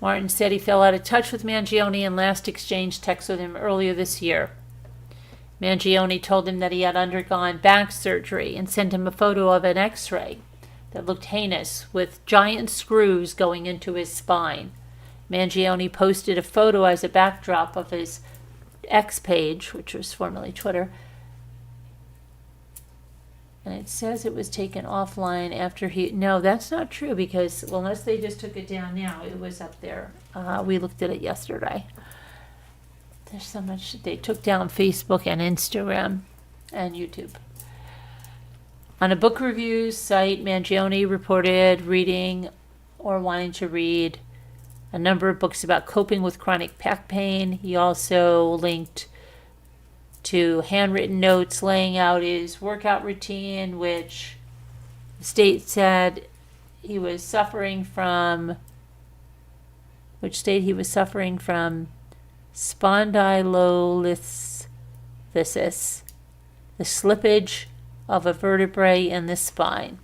Martin said he fell out of touch with Mangione and last exchanged texts with him earlier this year. Mangione told him that he had undergone back surgery and sent him a photo of an x-ray that looked heinous, with giant screws going into his spine. Mangione posted a photo as a backdrop of his X page, which was formerly Twitter. And it says it was taken offline after he... No, that's not true, because, well, unless they just took it down now, it was up there. We looked at it yesterday. There's so much. They took down Facebook and Instagram and YouTube. On a book reviews site, Mangione reported reading or wanting to read a number of books about coping with chronic back pain. He also linked to handwritten notes laying out his workout routine, which the state said he was suffering from, spondylolisthesis, the slippage of a vertebrae in the spine.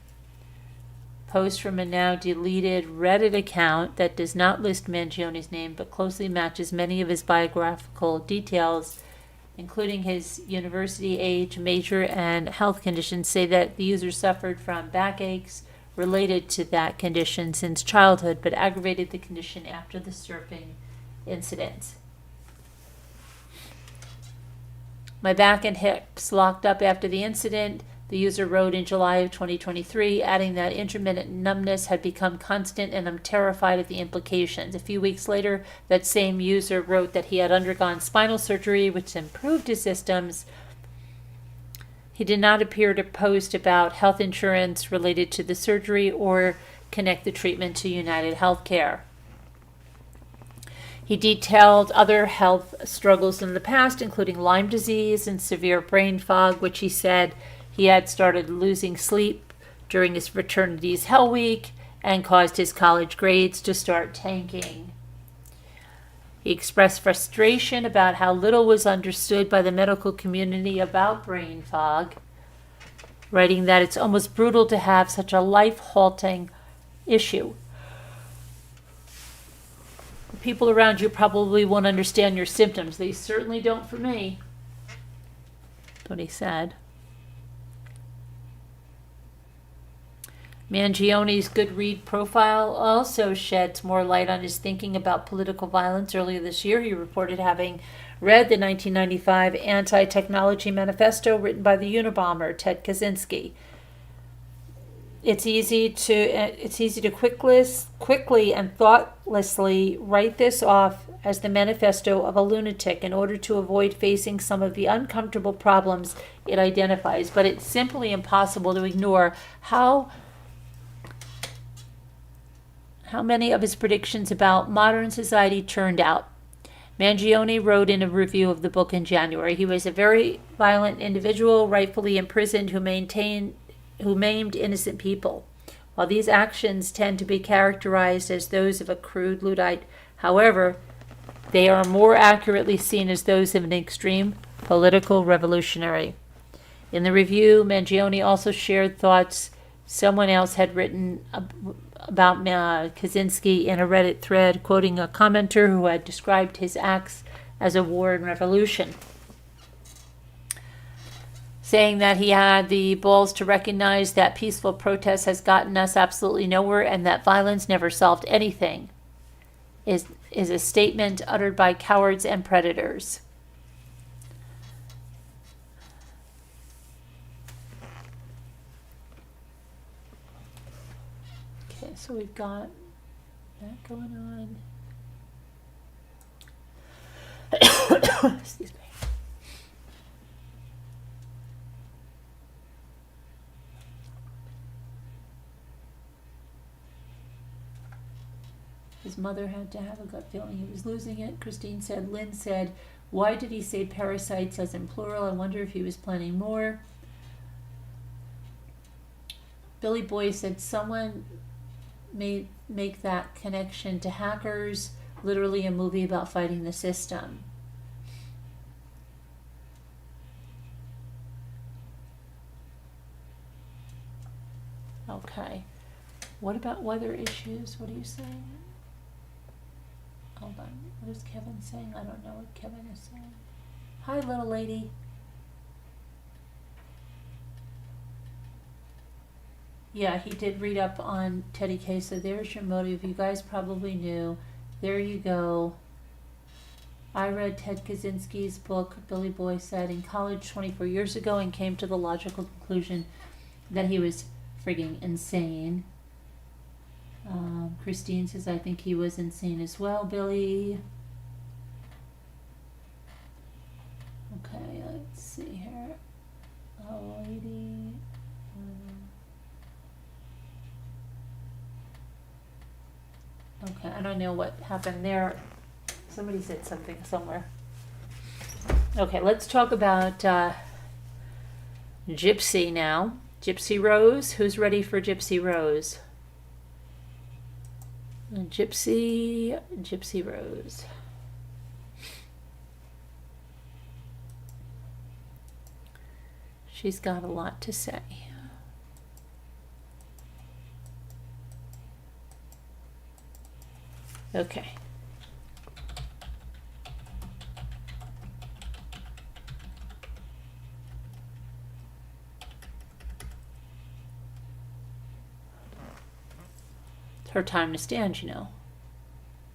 Post from a now deleted Reddit account that does not list Mangione's name but closely matches many of his biographical details, including his university age, major, and health conditions, say that the user suffered from backaches related to that condition since childhood, but aggravated the condition after the surfing incident. "My back and hips locked up after the incident," the user wrote in July of 2023, adding that intermittent numbness had become constant and I'm terrified of the implications. A few weeks later, that same user wrote that he had undergone spinal surgery, which improved his systems. He did not appear to post about health insurance related to the surgery or connect the treatment to United Healthcare. He detailed other health struggles in the past, including Lyme disease and severe brain fog, which he said he had started losing sleep during his fraternity's Hell Week and caused his college grades to start tanking. He expressed frustration about how little was understood by the medical community about brain fog, writing that it's almost brutal to have such a life-halting issue. The people around you probably won't understand your symptoms. They certainly don't for me. That's what he said. Mangione's Goodread profile also sheds more light on his thinking about political violence. Earlier this year, he reported having read the 1995 Anti- 'Technology Manifesto written by the Unabomber, Ted Kaczynski. It's easy to quickly and thoughtlessly write this off as the manifesto of a lunatic in order to avoid facing some of the uncomfortable problems it identifies. But it's simply impossible to ignore how many of his predictions about modern society turned out. Mangione wrote in a review of the book in January, he was a very violent individual, rightfully imprisoned, who maimed innocent people. While these actions tend to be characterized as those of a crude Luddite, however, they are more accurately seen as those of an extreme political revolutionary. In the review, Mangione also shared thoughts someone else had written about Kaczynski in a Reddit thread, quoting a commenter who had described his acts as a war and revolution, saying that he had the balls to recognize that peaceful protest has gotten us absolutely nowhere and that violence never solved anything, is a statement uttered by cowards and predators. Okay, so we've got that going on. Excuse me. His mother had to have a gut feeling he was losing it. Christine said, Lynn said, why did he say parasites as in plural? I wonder if he was planning more. Billy Boy said, someone may make that connection to Hackers, literally a movie about fighting the system. Okay. What about weather issues? What are you saying? Hold on. What is Kevin saying? I don't know what Kevin is saying. Hi, little lady. Yeah, he did read up on Teddy K, so there's your motive. You guys probably knew. There you go. I read Ted Kaczynski's book, Billy Boy said, in college 24 years ago and came to the logical conclusion that he was frigging insane. Christine says, I think he was insane as well, Billy. Okay, let's see here. Oh, lady. Okay, I don't know what happened there. Somebody said something somewhere. Okay, let's talk about Gypsy now. Gypsy Rose. Who's ready for Gypsy Rose? Gypsy Rose. She's got a lot to say. Okay. It's her time to stand, you know.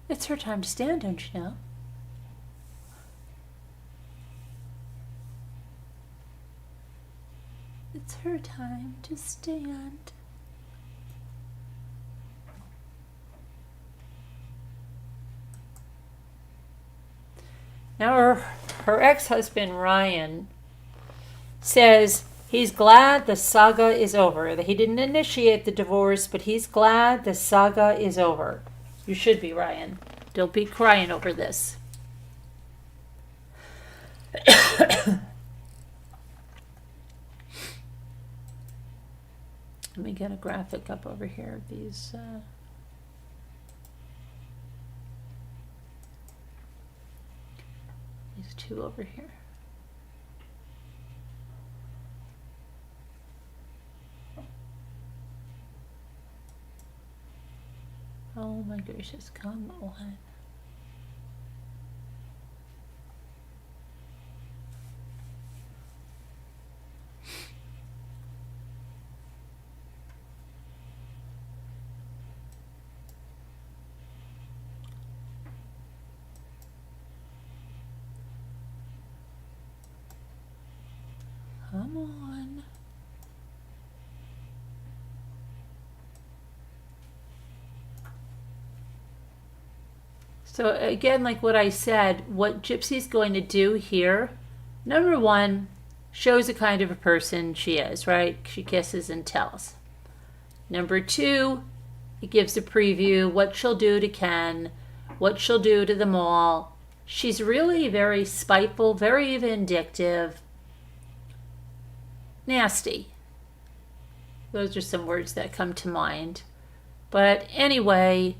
It's her time to stand, don't you know? It's her time to stand. Now her ex-husband Ryan says he's glad the saga is over. That he didn't initiate the divorce, but he's glad the saga is over. You should be, Ryan. Don't be crying over this. Let me get a graphic up over here of these. These two over here. Oh my gracious, come on. Come on. So again, like what I said, what Gypsy's going to do here, number one, shows the kind of a person she is, right? She kisses and tells. Number two, it gives a preview what she'll do to Ken, what she'll do to them all. She's really very spiteful, very vindictive, nasty. Those are some words that come to mind. But anyway,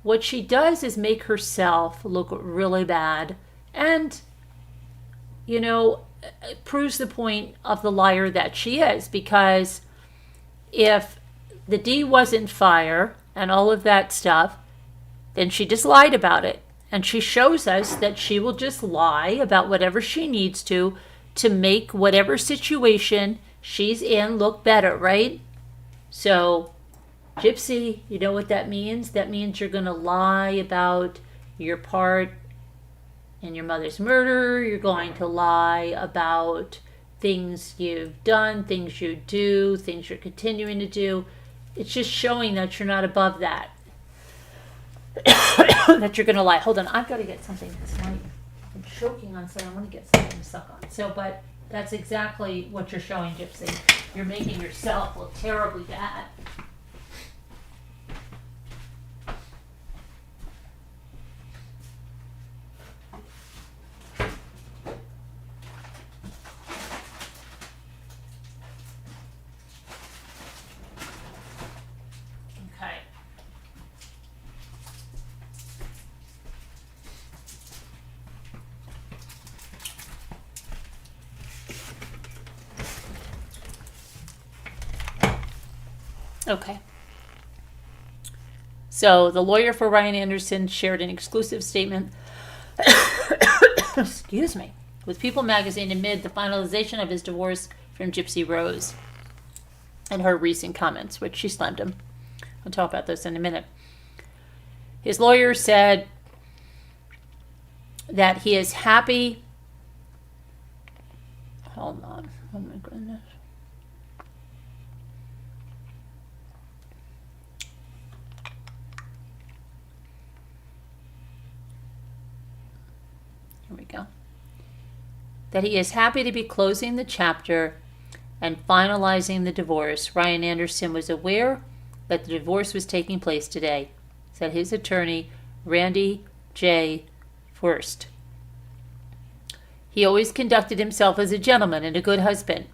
what she does is make herself look really bad and, proves the point of the liar that she is, because if the D wasn't fire and all of that stuff, then she just lied about it. And she shows us that she will just lie about whatever she needs to make whatever situation she's in look better, right? So, Gypsy, you know what that means? That means you're going to lie about your part in your mother's murder. You're going to lie about things you've done, things you do, things you're continuing to do. It's just showing that you're not above that. That you're going to lie. Hold on, I've got to get something this morning. I'm choking on something. I want to get something to suck on. So, but that's exactly what you're showing, Gypsy. You're making yourself look terribly bad. Okay. So the lawyer for Ryan Anderson shared an exclusive statement excuse me, with People magazine amid the finalization of his divorce from Gypsy Rose and her recent comments, which she slammed him. I'll talk about this in a minute. His lawyer said that he is happy. Hold on. Oh my goodness. Here we go. That he is happy to be closing the chapter and finalizing the divorce. Ryan Anderson was aware that the divorce was taking place today, said his attorney, Randy J. Furst. He always conducted himself as a gentleman and a good husband.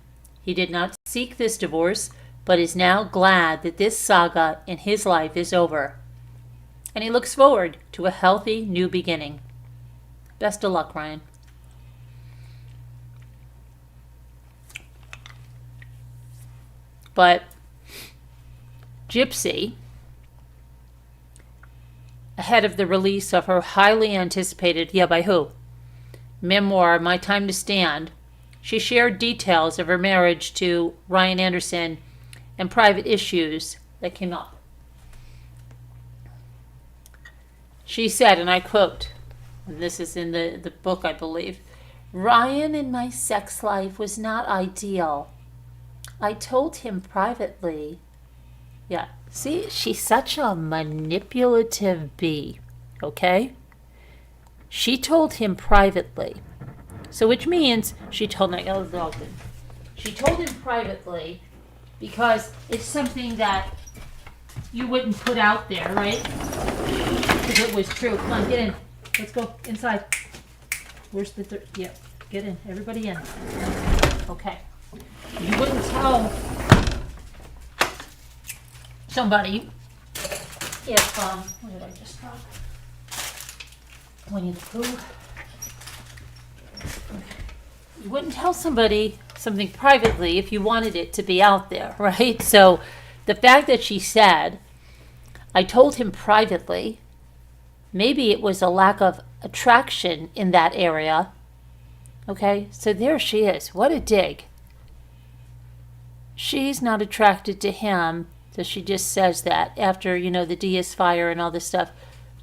He did not seek this divorce, but is now glad that this saga in his life is over. And he looks forward to a healthy new beginning. Best of luck, Ryan. But Gypsy, ahead of the release of her highly anticipated, by who? Memoir, My Time to Stand, she shared details of her marriage to Ryan Anderson and private issues that came up. She said, and I quote, and this is in the book, I believe, "Ryan in my sex life was not ideal. I told him privately." Yeah, see, she's such a manipulative bee, okay? She told him privately. So which means she told She told him privately because it's something that you wouldn't put out there, right? Because it was true. Come on, get in. Let's go inside. Where's the third? Yeah, get in. Everybody in. Okay. You wouldn't tell somebody if, what did I just drop? Winnie the Pooh. Okay. You wouldn't tell somebody something privately if you wanted it to be out there, right? So the fact that she said, I told him privately, maybe it was a lack of attraction in that area. Okay, so there she is. What a dig. She's not attracted to him, so she just says that after, the D is fire and all this stuff.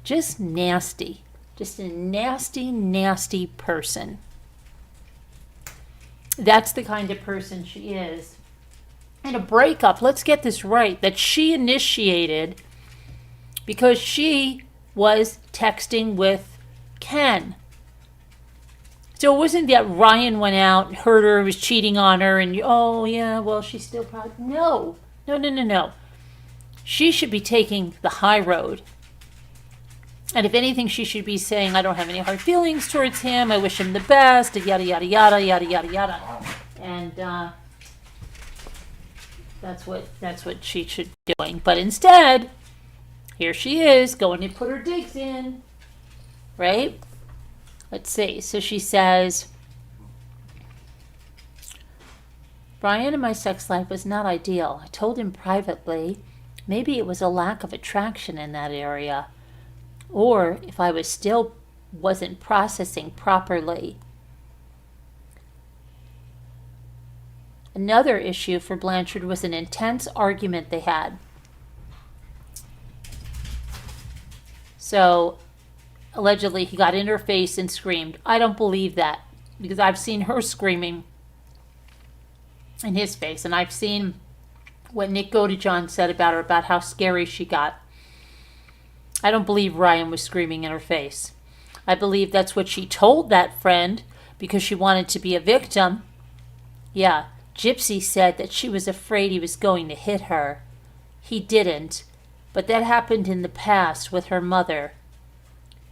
Just nasty. Just a nasty, nasty person. That's the kind of person she is. And a breakup, let's get this right, that she initiated because she was texting with Ken. So it wasn't that Ryan went out, heard her, was cheating on her, and, oh, yeah, well, she's still proud. No. She should be taking the high road. And if anything, she should be saying, I don't have any hard feelings towards him. I wish him the best, yada, yada, yada, yada, yada, yada. And that's what she should be doing. But instead, here she is going to put her digs in. Right? Let's see. So she says, Brian and my sex life was not ideal. I told him privately. Maybe it was a lack of attraction in that area. Or if I wasn't processing properly. Another issue for Blanchard was an intense argument they had. So, allegedly, he got in her face and screamed. I don't believe that, because I've seen her screaming in his face, and I've seen what Nick Godejohn said about her, about how scary she got. I don't believe Ryan was screaming in her face. I believe that's what she told that friend because she wanted to be a victim. Yeah, Gypsy said that she was afraid he was going to hit her. He didn't, but that happened in the past with her mother.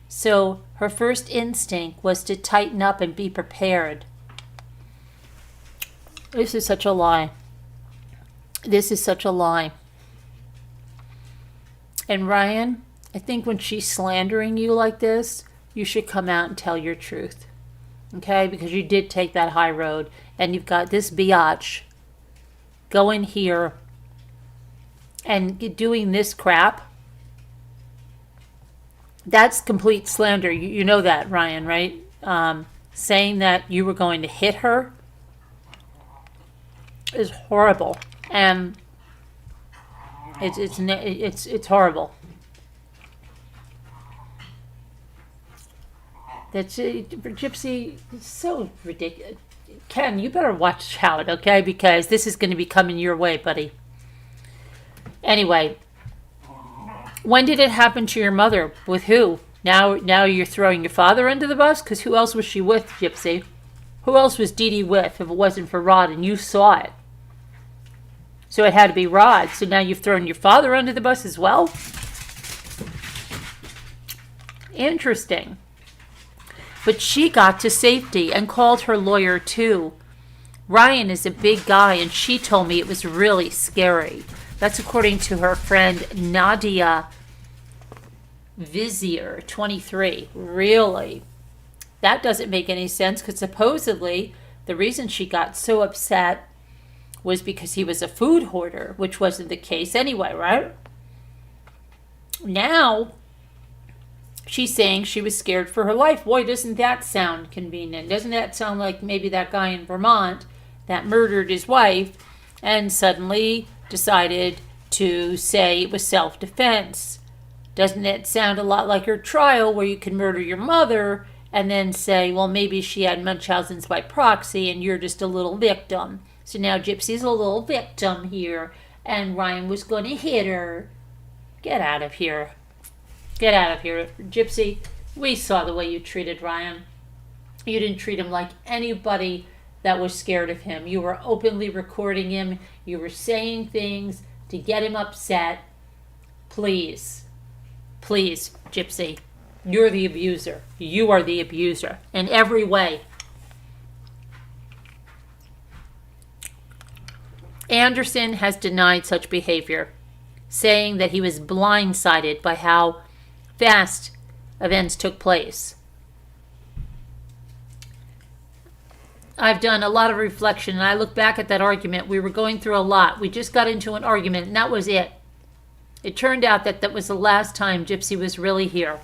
So her first instinct was to tighten up and be prepared. This is such a lie. This is such a lie. And Ryan, I think when she's slandering you like this, you should come out and tell your truth. Okay? Because you did take that high road. And you've got this biatch going here and doing this crap. That's complete slander. You know that, Ryan, right? Saying that you were going to hit her is horrible. And it's horrible. That's Gypsy. It's so ridiculous. Ken, you better watch out, okay? Because this is going to be coming your way, buddy. Anyway, when did it happen to your mother? With who? Now you're throwing your father under the bus? Because who else was she with, Gypsy? Who else was Dee Dee with if it wasn't for Rod and you saw it? So it had to be Rod. So now you've thrown your father under the bus as well? Interesting. But she got to safety and called her lawyer too. Ryan is a big guy and she told me it was really scary. That's according to her friend Nadia Vizier, 23. Really? That doesn't make any sense because supposedly the reason she got so upset was because he was a food hoarder, which wasn't the case anyway, right? Now, she's saying she was scared for her life. Boy, doesn't that sound convenient? Doesn't that sound like maybe that guy in Vermont that murdered his wife and suddenly decided to say it was self-defense? Doesn't it sound a lot like her trial where you can murder your mother and then say, well, maybe she had Munchausen's by proxy and you're just a little victim. So now Gypsy's a little victim here and Ryan was going to hit her. Get out of here. Get out of here. Gypsy, we saw the way you treated Ryan. You didn't treat him like anybody that was scared of him. You were openly recording him. You were saying things to get him upset. Please, Gypsy, you're the abuser. You are the abuser in every way. Anderson has denied such behavior, saying that he was blindsided by how fast events took place. I've done a lot of reflection, and I look back at that argument. We were going through a lot. We just got into an argument, and that was it. It turned out that that was the last time Gypsy was really here.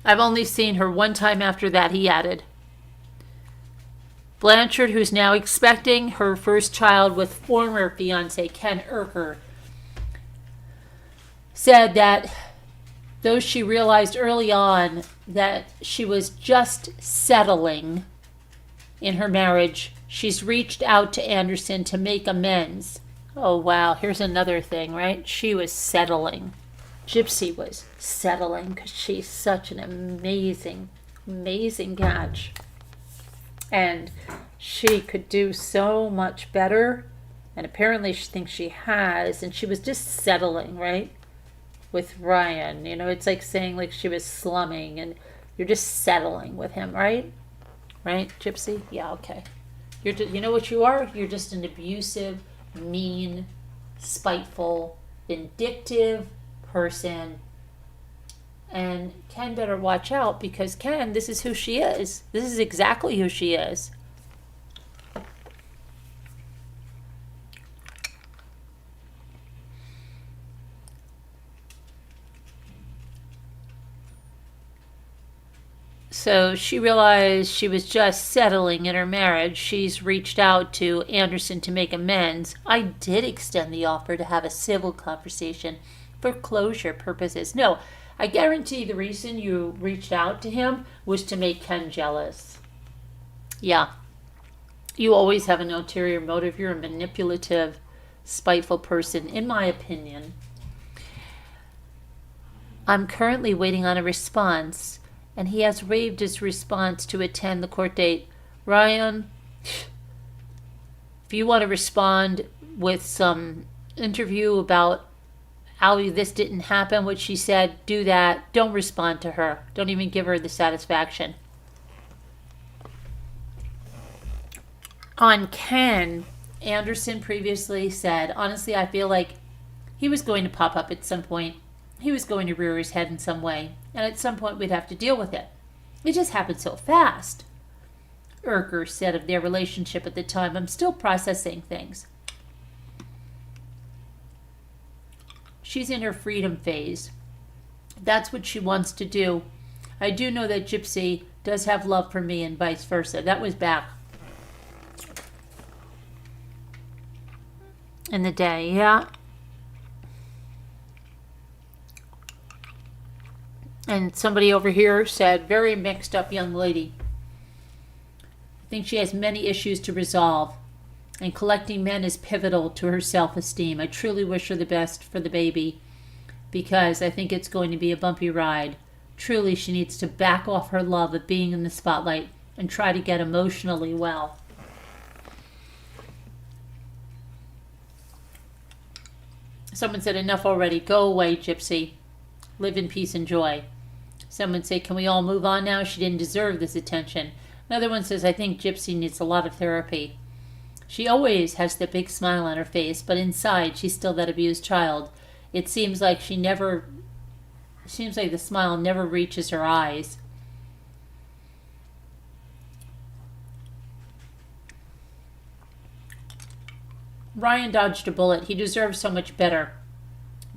I've only seen her one time after that, he added. Blanchard, who's now expecting her first child with former fiancé Ken Erker, said that though she realized early on that she was just settling in her marriage, she's reached out to Anderson to make amends. Oh, wow. Here's another thing, right? She was settling. Gypsy was settling because she's such an amazing, amazing catch. And she could do so much better. And apparently she thinks she has. And she was just settling, right? With Ryan. You know, it's like saying like she was slumming and you're just settling with him, right? Right, Gypsy? Yeah, okay. You know what you are? You're just an abusive, mean, spiteful, vindictive person. And Ken better watch out because Ken, this is who she is. This is exactly who she is. So she realized she was just settling in her marriage. She's reached out to Anderson to make amends. I did extend the offer to have a civil conversation for closure purposes. No, I guarantee the reason you reached out to him was to make Ken jealous. Yeah. You always have an ulterior motive. You're a manipulative, spiteful person, in my opinion. I'm currently waiting on a response, and he has waived his response to attend the court date. Ryan, if you want to respond with some interview about how this didn't happen, what she said, do that. Don't respond to her. Don't even give her the satisfaction. On Ken, Anderson previously said, honestly, I feel like he was going to pop up at some point. He was going to rear his head in some way, and at some point we'd have to deal with it. It just happened so fast. Erker said of their relationship at the time, I'm still processing things. She's in her freedom phase. That's what she wants to do. I do know that Gypsy does have love for me and vice versa. That was back in the day, yeah. And somebody over here said, very mixed up young lady. I think she has many issues to resolve. And collecting men is pivotal to her self-esteem. I truly wish her the best for the baby because I think it's going to be a bumpy ride. Truly, she needs to back off her love of being in the spotlight and try to get emotionally well. Someone said, enough already. Go away, Gypsy. Live in peace and joy. Someone said, can we all move on now? She didn't deserve this attention. Another one says, I think Gypsy needs a lot of therapy. She always has that big smile on her face, but inside she's still that abused child. It seems like the smile never reaches her eyes. Ryan dodged a bullet. He deserves so much better.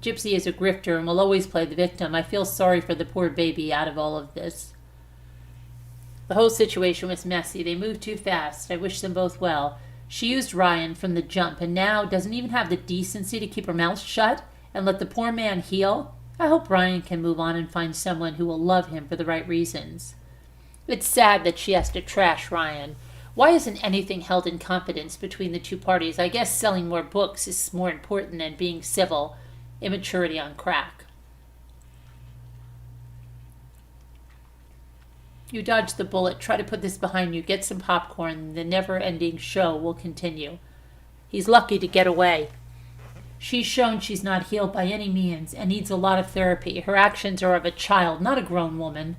Gypsy is a grifter and will always play the victim. I feel sorry for the poor baby out of all of this. The whole situation was messy. They moved too fast. I wish them both well. She used Ryan from the jump and now doesn't even have the decency to keep her mouth shut and let the poor man heal. I hope Ryan can move on and find someone who will love him for the right reasons. It's sad that she has to trash Ryan. Why isn't anything held in confidence between the two parties? I guess selling more books is more important than being civil. Immaturity on crack. You dodged the bullet. Try to put this behind you. Get some popcorn. The never-ending show will continue. He's lucky to get away. She's shown she's not healed by any means and needs a lot of therapy. Her actions are of a child, not a grown woman.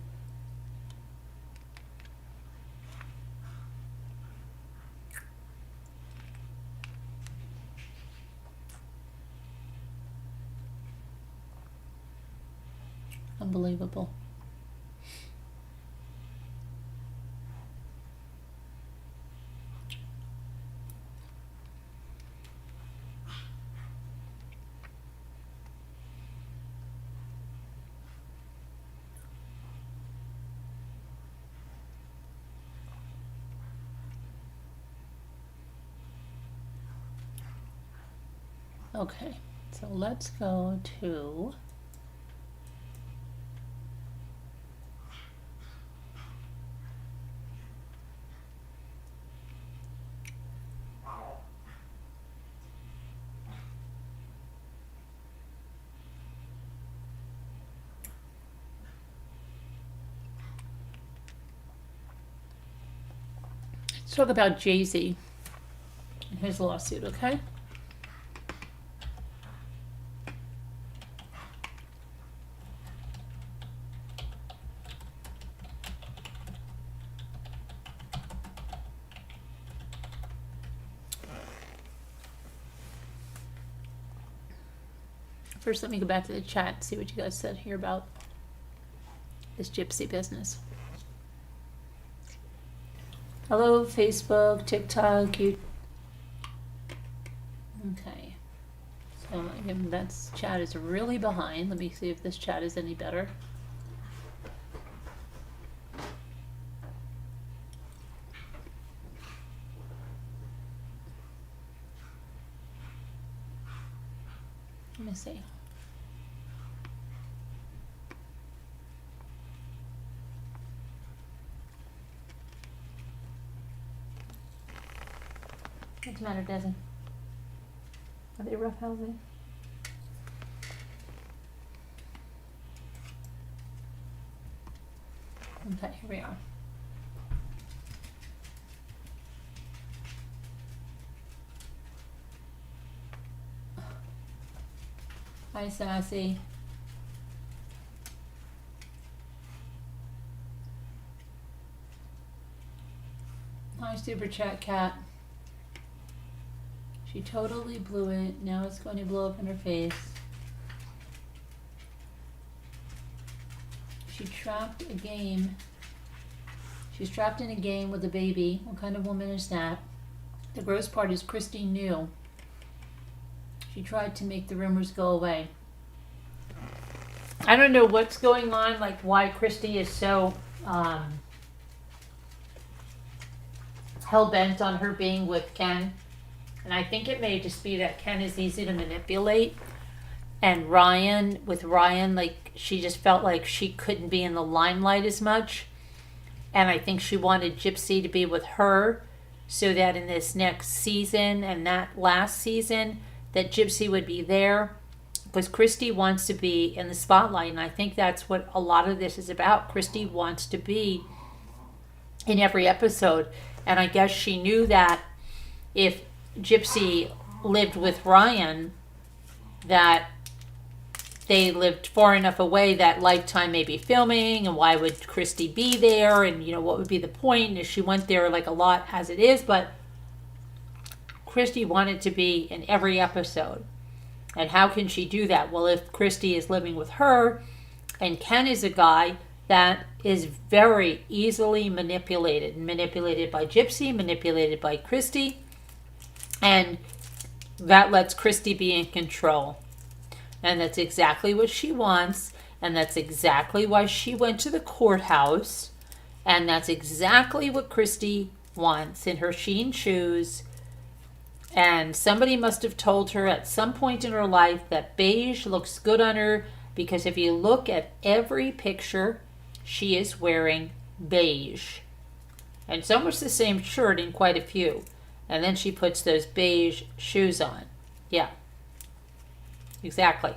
Unbelievable. Okay, so let's go to Let's talk about Jay-Z and his lawsuit, okay? First, let me go back to the chat and see what you guys said here about this Gypsy business. Hello, Facebook, TikTok, you. Okay. So again, that's chat is really behind. Let me see if this chat is any better. Let me see. What's the matter, Desi? Are they rough housing? Okay, here we are. Hi, Sassy. Hi, Super Chat Cat. She totally blew it. Now it's going to blow up in her face. She trapped a game. She's trapped in a game with a baby. What kind of woman is that? The gross part is Christy knew. She tried to make the rumors go away. I don't know what's going on, like why Christy is so hell-bent on her being with Ken. And I think it may just be that Ken is easy to manipulate. And with Ryan, like she just felt like she couldn't be in the limelight as much. And I think she wanted Gypsy to be with her so that in this next season and that last season, that Gypsy would be there. Because Christy wants to be in the spotlight. And I think that's what a lot of this is about. Christy wants to be in every episode. And I guess she knew that if Gypsy lived with Ryan, that they lived far enough away that Lifetime may be filming, and why would Christy be there, and what would be the point if she went there like a lot as it is. But Christy wanted to be in every episode. And how can she do that? Well, if Christy is living with her and Ken is a guy that is very easily manipulated by Gypsy, manipulated by Christy. And that lets Christy be in control. And that's exactly what she wants. And that's exactly why she went to the courthouse. And that's exactly what Christy wants in her sheen shoes. And somebody must have told her at some point in her life that beige looks good on her. Because if you look at every picture, she is wearing beige. And it's almost the same shirt in quite a few. And then she puts those beige shoes on. Yeah. Exactly.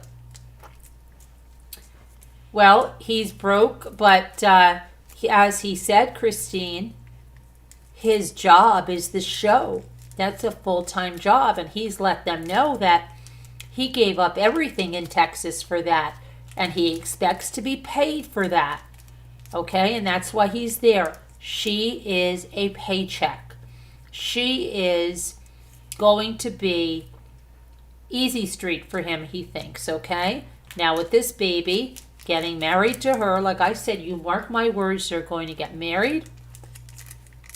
Well, he's broke, but as he said, Christine, his job is the show. That's a full-time job, and he's let them know that he gave up everything in Texas for that, and he expects to be paid for that. Okay, and that's why he's there. She is a paycheck. She is going to be easy street for him, he thinks, okay? Now with this baby, getting married to her, like I said, you mark my words, they're going to get married,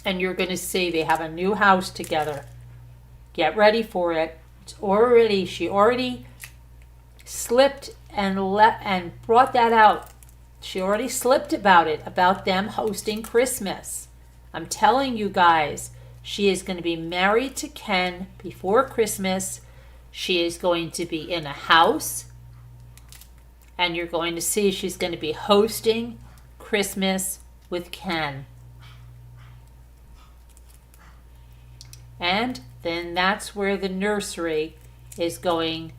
and you're going to see they have a new house together. Get ready for it. She already slipped and brought that out. She already slipped about it, about them hosting Christmas. I'm telling you guys, she is going to be married to Ken before Christmas. She is going to be in a house. And you're going to see she's going to be hosting Christmas with Ken. And then that's where the nursery is going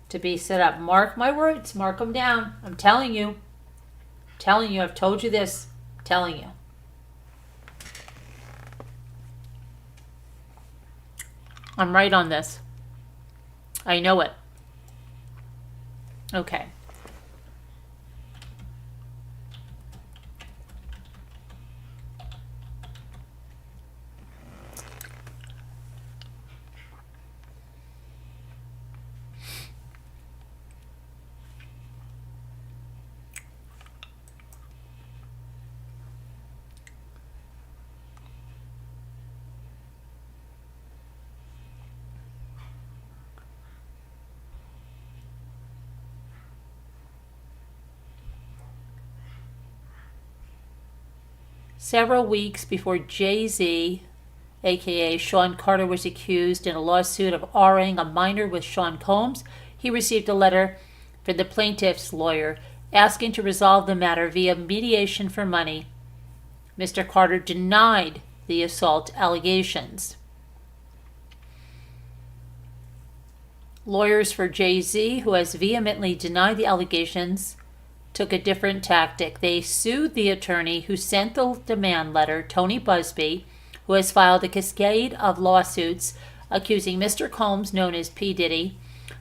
to be set up. Mark my words. Mark them down. I'm telling you. I've told you this. I'm telling you. I'm right on this. I know it. Okay. Several weeks before Jay-Z, aka Sean Carter, was accused in a lawsuit of R-ing a minor with Sean Combs, he received a letter from the plaintiff's lawyer asking to resolve the matter via mediation for money. Mr. Carter denied the assault allegations. Lawyers for Jay-Z, who has vehemently denied the allegations, took a different tactic. They sued the attorney who sent the demand letter, Tony Busby, who has filed a cascade of lawsuits accusing Mr. Combs, known as P. Diddy,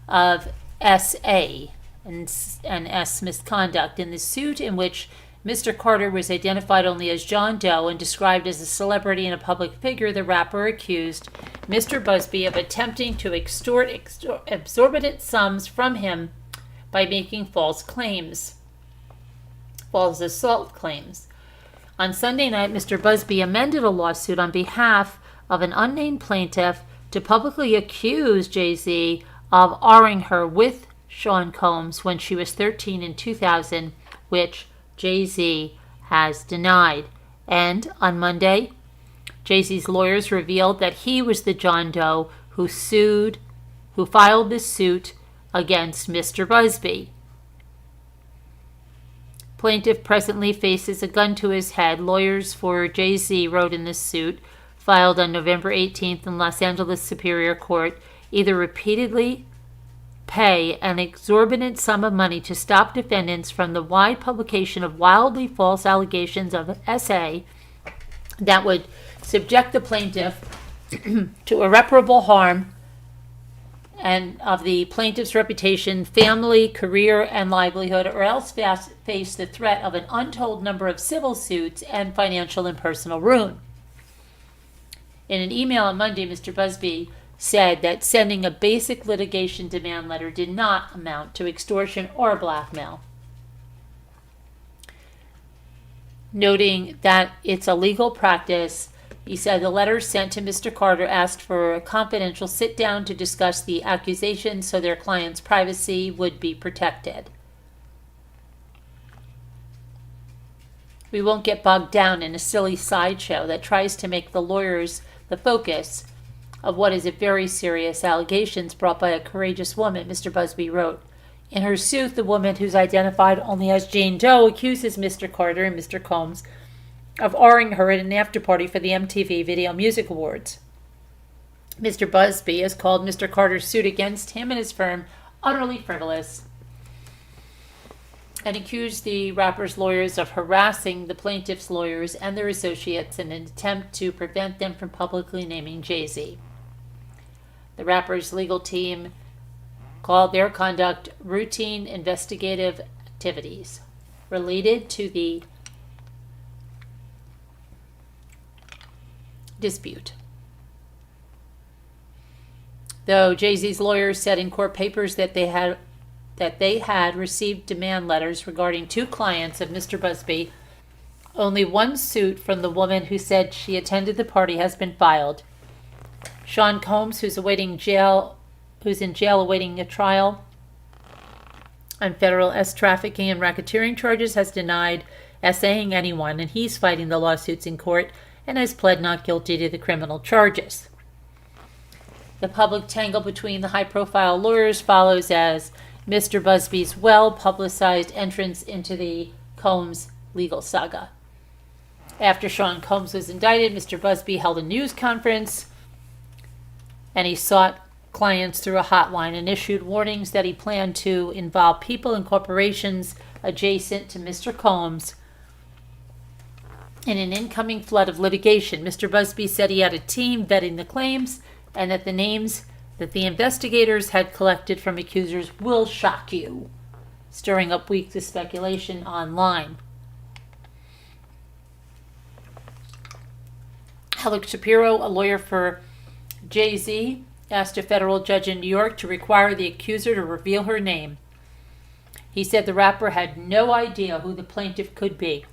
of S.A. and S. misconduct. In the suit, in which Mr. Carter was identified only as John Doe and described as a celebrity and a public figure, the rapper accused Mr. Busby of attempting to extort exorbitant sums from him by making false assault claims. On Sunday night, Mr. Busby amended a lawsuit on behalf of an unnamed plaintiff to publicly accuse Jay-Z of R-ing her with Sean Combs when she was 13 in 2000, which Jay-Z has denied. And on Monday, Jay-Z's lawyers revealed that he was the John Doe who filed this suit against Mr. Busby. Plaintiff presently faces a gun to his head. Lawyers for Jay-Z wrote in this suit, filed on November 18th in Los Angeles Superior Court, either repeatedly pay an exorbitant sum of money to stop defendants from the wide publication of wildly false allegations of SA that would subject the plaintiff to irreparable harm and of the plaintiff's reputation, family, career, and livelihood, or else face the threat of an untold number of civil suits and financial and personal ruin. In an email on Monday, Mr. Busby said that sending a basic litigation demand letter did not amount to extortion or blackmail, noting that it's a legal practice. He said the letter sent to Mr. Carter asked for a confidential sit-down to discuss the accusations so their client's privacy would be protected. We won't get bogged down in a silly sideshow that tries to make the lawyers the focus of what is a very serious allegations brought by a courageous woman, Mr. Busby wrote. In her suit, the woman, who's identified only as Jane Doe, accuses Mr. Carter and Mr. Combs of R-ing her at an after-party for the MTV Video Music Awards. Mr. Busby has called Mr. Carter's suit against him and his firm utterly frivolous and accused the rapper's lawyers of harassing the plaintiff's lawyers and their associates in an attempt to prevent them from publicly naming Jay-Z. The rapper's legal team called their conduct routine investigative activities related to the dispute. Though Jay-Z's lawyers said in court papers that they had received demand letters regarding two clients of Mr. Busby, only one suit from the woman who said she attended the party has been filed. Sean Combs, who's in jail awaiting a trial on federal trafficking and racketeering charges, has denied essaying anyone, and he's fighting the lawsuits in court and has pled not guilty to the criminal charges. The public tangle between the high-profile lawyers follows as Mr. Busby's well-publicized entrance into the Combs legal saga. After Sean Combs was indicted, Mr. Busby held a news conference, and he sought clients through a hotline and issued warnings that he planned to involve people and corporations adjacent to Mr. Combs in an incoming flood of litigation. Mr. Busby said he had a team vetting the claims and that the names that the investigators had collected from accusers will shock you, stirring up weeks of speculation online. Alex Shapiro, a lawyer for Jay-Z, asked a federal judge in New York to require the accuser to reveal her name. He said the rapper had no idea who the plaintiff could be.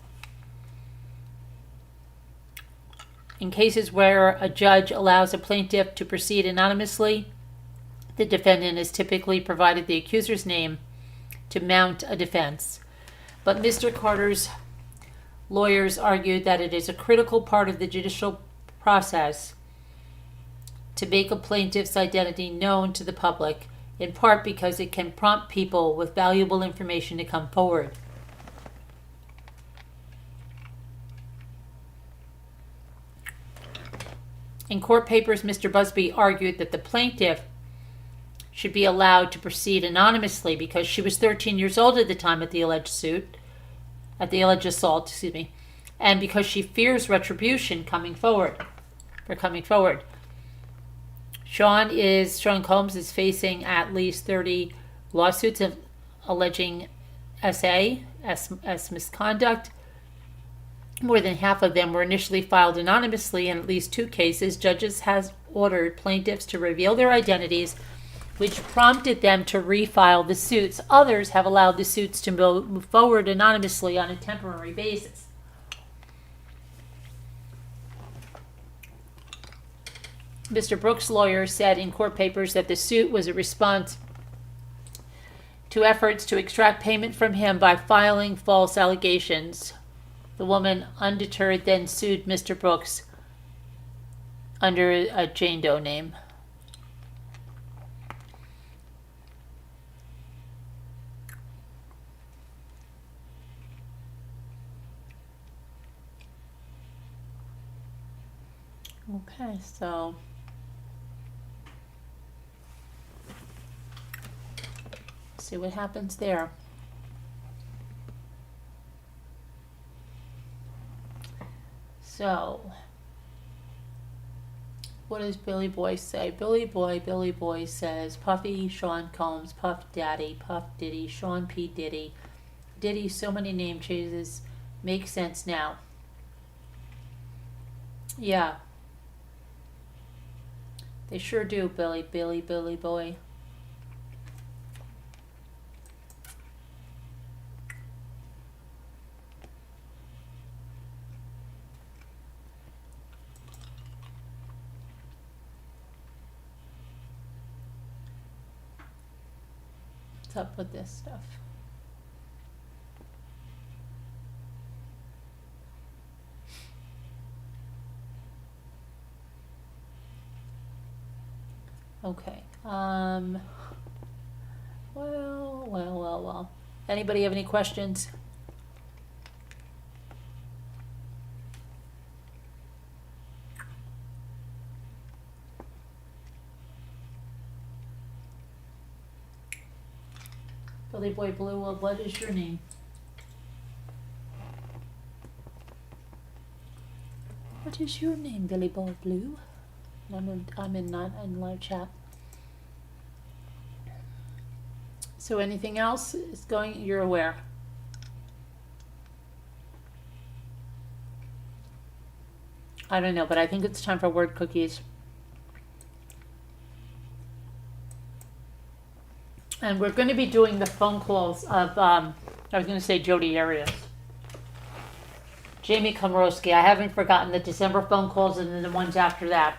In cases where a judge allows a plaintiff to proceed anonymously, the defendant is typically provided the accuser's name to mount a defense. But Mr. Carter's lawyers argued that it is a critical part of the judicial process to make a plaintiff's identity known to the public, in part because it can prompt people with valuable information to come forward. In court papers, Mr. Busby argued that the plaintiff should be allowed to proceed anonymously because she was 13 years old at the time of the alleged assault, and because she fears retribution coming forward. Sean Combs is facing at least 30 lawsuits alleging as misconduct. More than half of them were initially filed anonymously. In at least 2 cases, judges have ordered plaintiffs to reveal their identities, which prompted them to refile the suits. Others have allowed the suits to move forward anonymously on a temporary basis. Mr. Brooks' lawyer said in court papers that the suit was a response to efforts to extract payment from him by filing false allegations. The woman, undeterred, then sued Mr. Brooks under a Jane Doe name. Okay, so see what happens there. So, what does Billy Boy say? Billy Boy says, Puffy, Sean Combs, Puff Daddy, Puff Diddy, Sean P. Diddy. Diddy, so many name changes. Makes sense now. Yeah. They sure do, Billy Boy. What's up with this stuff? Okay. Well. Anybody have any questions? Billy Boy Blue, what is your name? What is your name, Billy Boy Blue? I'm in live chat. So anything else is going, you're aware? I don't know, but I think it's time for word cookies. And we're going to be doing the phone calls of, I was going to say Jodi Arias. Jamie Komorowski. I haven't forgotten the December phone calls and then the ones after that.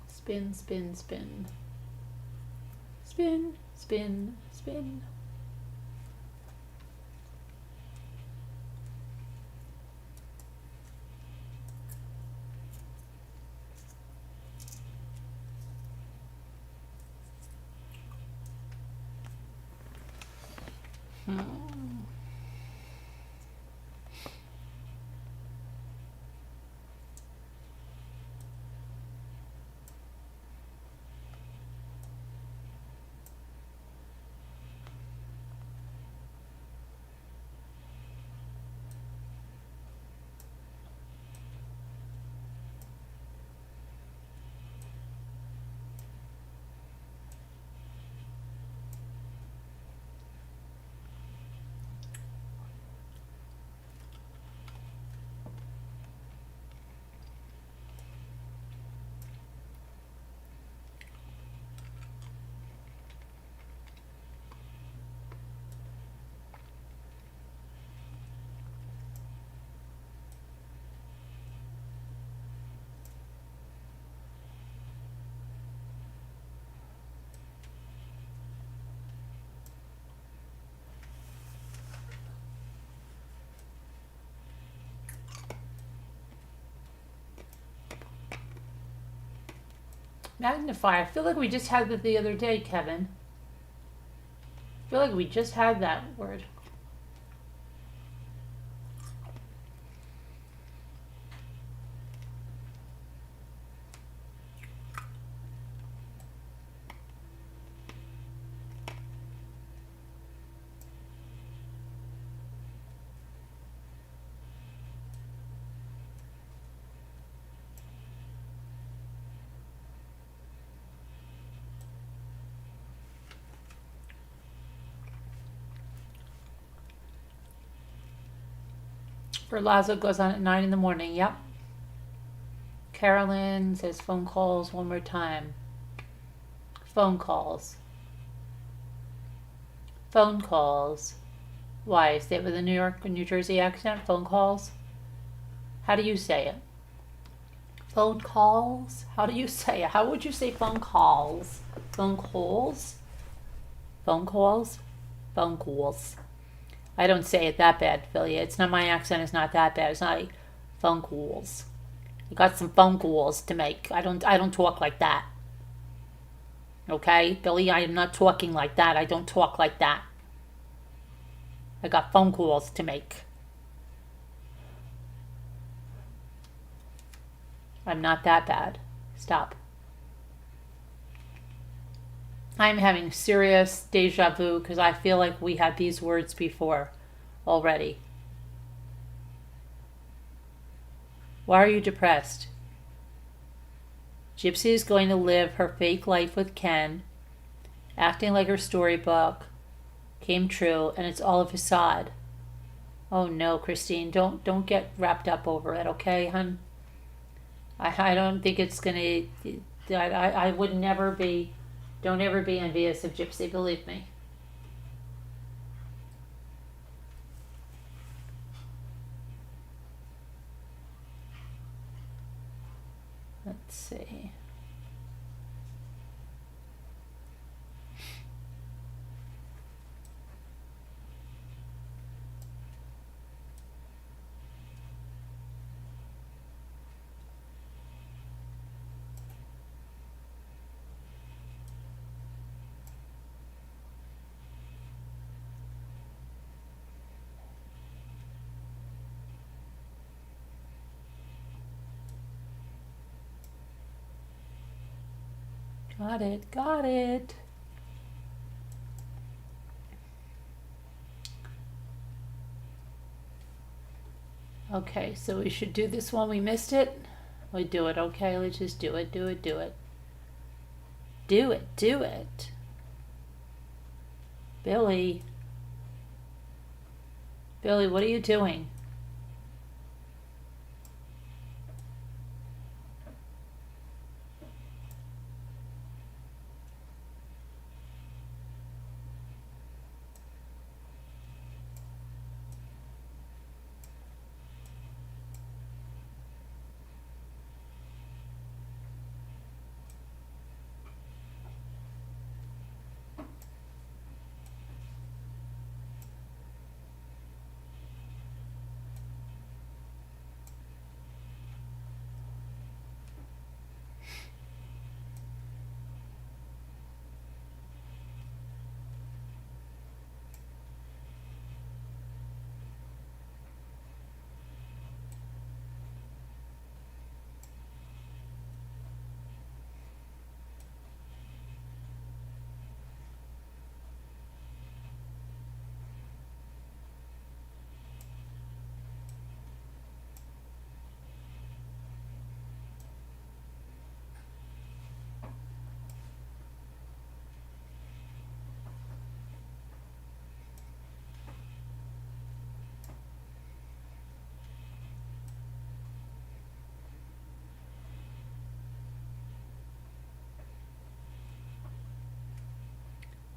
Spin, spin, spin. Spin, spin, spin. Magnify. I feel like we just had that the other day, Kevin. I feel like we just had that word. Ferlazzo goes on at 9 in the morning. Yep. Carolyn says phone calls one more time. Phone calls. Phone calls. Why? Say it with a New York or New Jersey accent? Phone calls? How do you say it? Phone calls? How do you say it? How would you say phone calls? Phone calls? Phone calls? Phone calls. I don't say it that bad, Philly. It's not, my accent is not that bad. It's not like phone calls. You got some phone calls to make. I don't talk like that. Okay, Billy, I am not talking like that. I don't talk like that. I got phone calls to make. I'm not that bad. Stop. I'm having serious deja vu because I feel like we had these words before already. Why are you depressed? Gypsy is going to live her fake life with Ken, acting like her storybook came true, and it's all a facade. Oh no, Christine, don't get wrapped up over it, okay, hun? I don't think it's gonna. I would never be. Don't ever be envious of Gypsy, believe me. Let's see. Got it, got it. Okay, so we should do this one. We missed it. We do it, okay? Let's just do it, do it, do it. Do it, do it. Billy. Billy, what are you doing?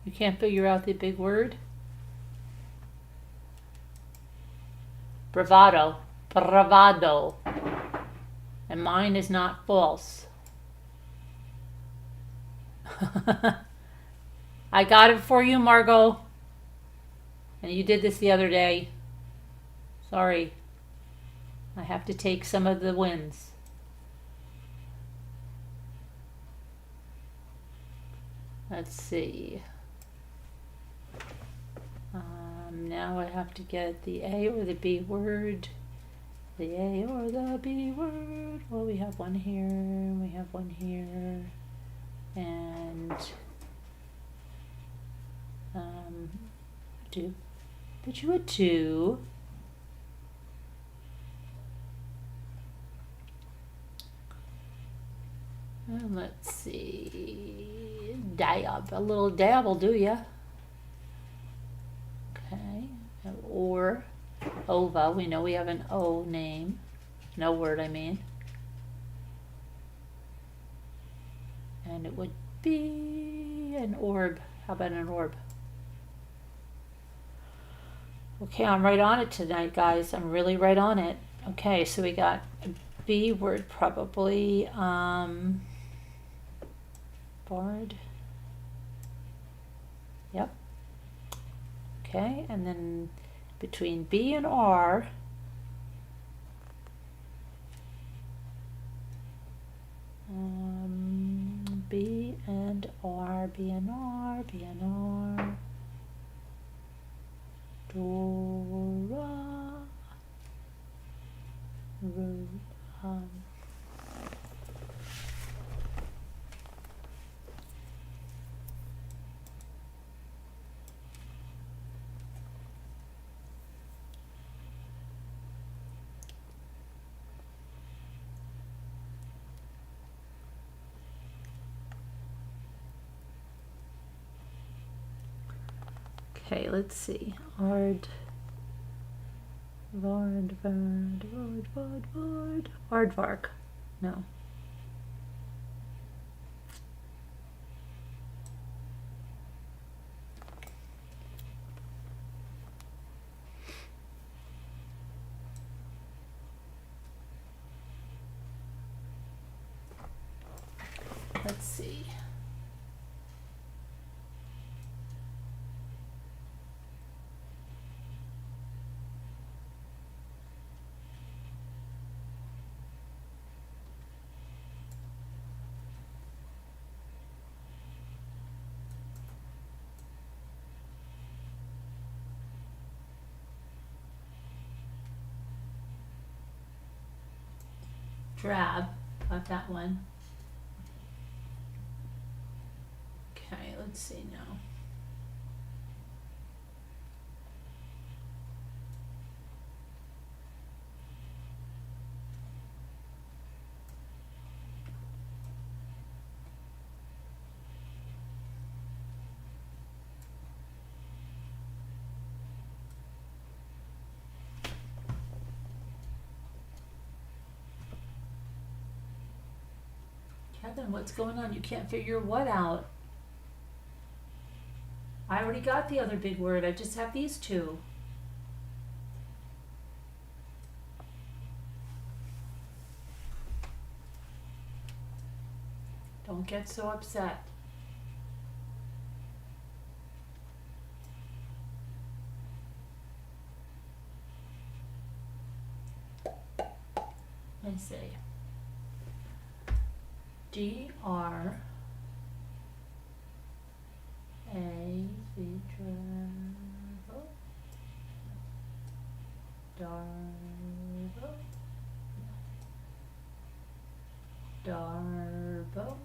You can't figure out the big word? Bravado. Bravado. And mine is not false. I got it for you, Margot. And you did this the other day. Sorry. I have to take some of the wins. Let's see. Now I have to get the A or the B word. The A or the B word. Well, we have one here. We have one here. And two. But you had two. And let's see. Dab. A little dab will do ya. Okay. Or ova. We know we have an O name. No word, I mean. And it would be an orb. How about an orb? Okay, I'm right on it tonight, guys. I'm really right on it. Okay, so we got a B word probably. Bard. Yep. Okay, and then between B and R, B and R, B and R, B and R, Dora, okay, let's see. Ard. Aardvark. No. Let's see. Drab, got that one. Okay, let's see now. Kevin, what's going on? You can't figure what out? I already got the other big word. I just have these two. Don't get so upset. Let's see. D-R A Z Darbo Darbo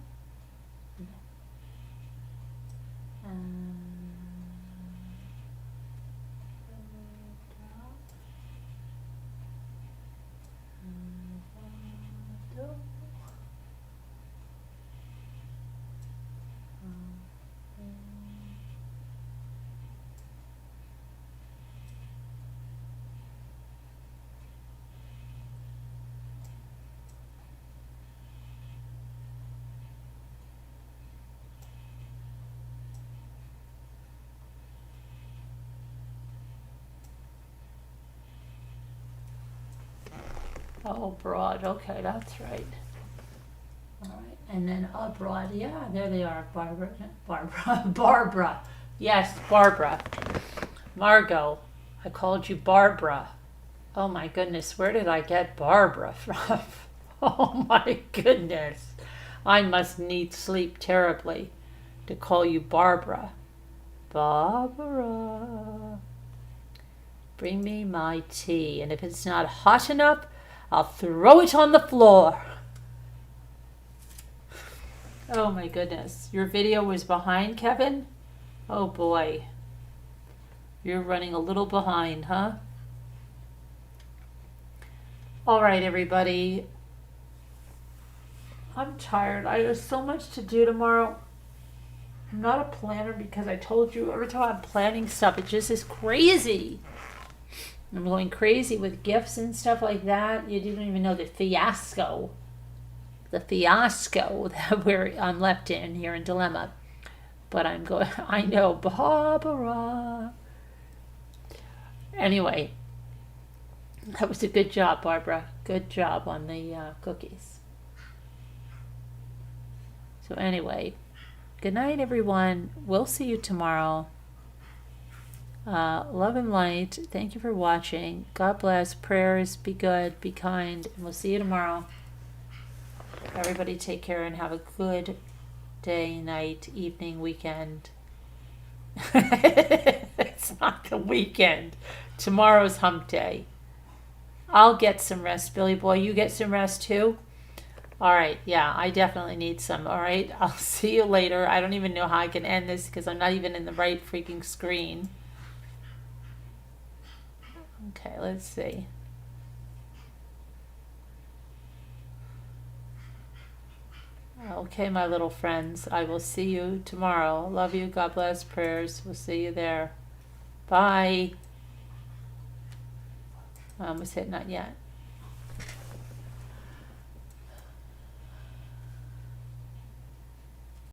Oh, broad. Okay, that's right. All right, and then abroad. Yeah, there they are. Barbara. Yes, Barbara. Margot. I called you Barbara. Oh my goodness, where did I get Barbara from? Oh my goodness. I must need sleep terribly to call you Barbara. Barbara. Bring me my tea, and if it's not hot enough, I'll throw it on the floor. Oh my goodness. Your video was behind, Kevin? Oh boy. You're running a little behind, huh? All right, everybody. I'm tired. I have so much to do tomorrow. I'm not a planner because I told you every time I'm planning stuff, it just is crazy. I'm going crazy with gifts and stuff like that. You didn't even know the fiasco that I'm left in here in Dilemma. But I'm going, I know, Barbara. Anyway. That was a good job, Barbara. Good job on the cookies. So anyway, good night, everyone. We'll see you tomorrow. Love and light. Thank you for watching. God bless. Prayers. Be good. Be kind. And we'll see you tomorrow. Everybody take care and have a good day, night, evening, weekend. It's not the weekend. Tomorrow's hump day. I'll get some rest, Billy boy. You get some rest too? All right. Yeah, I definitely need some. All right. I'll see you later. I don't even know how I can end this because I'm not even in the right freaking screen. Okay, let's see. Okay, my little friends. I will see you tomorrow. Love you. God bless. Prayers. We'll see you there. Bye. I almost hit not yet.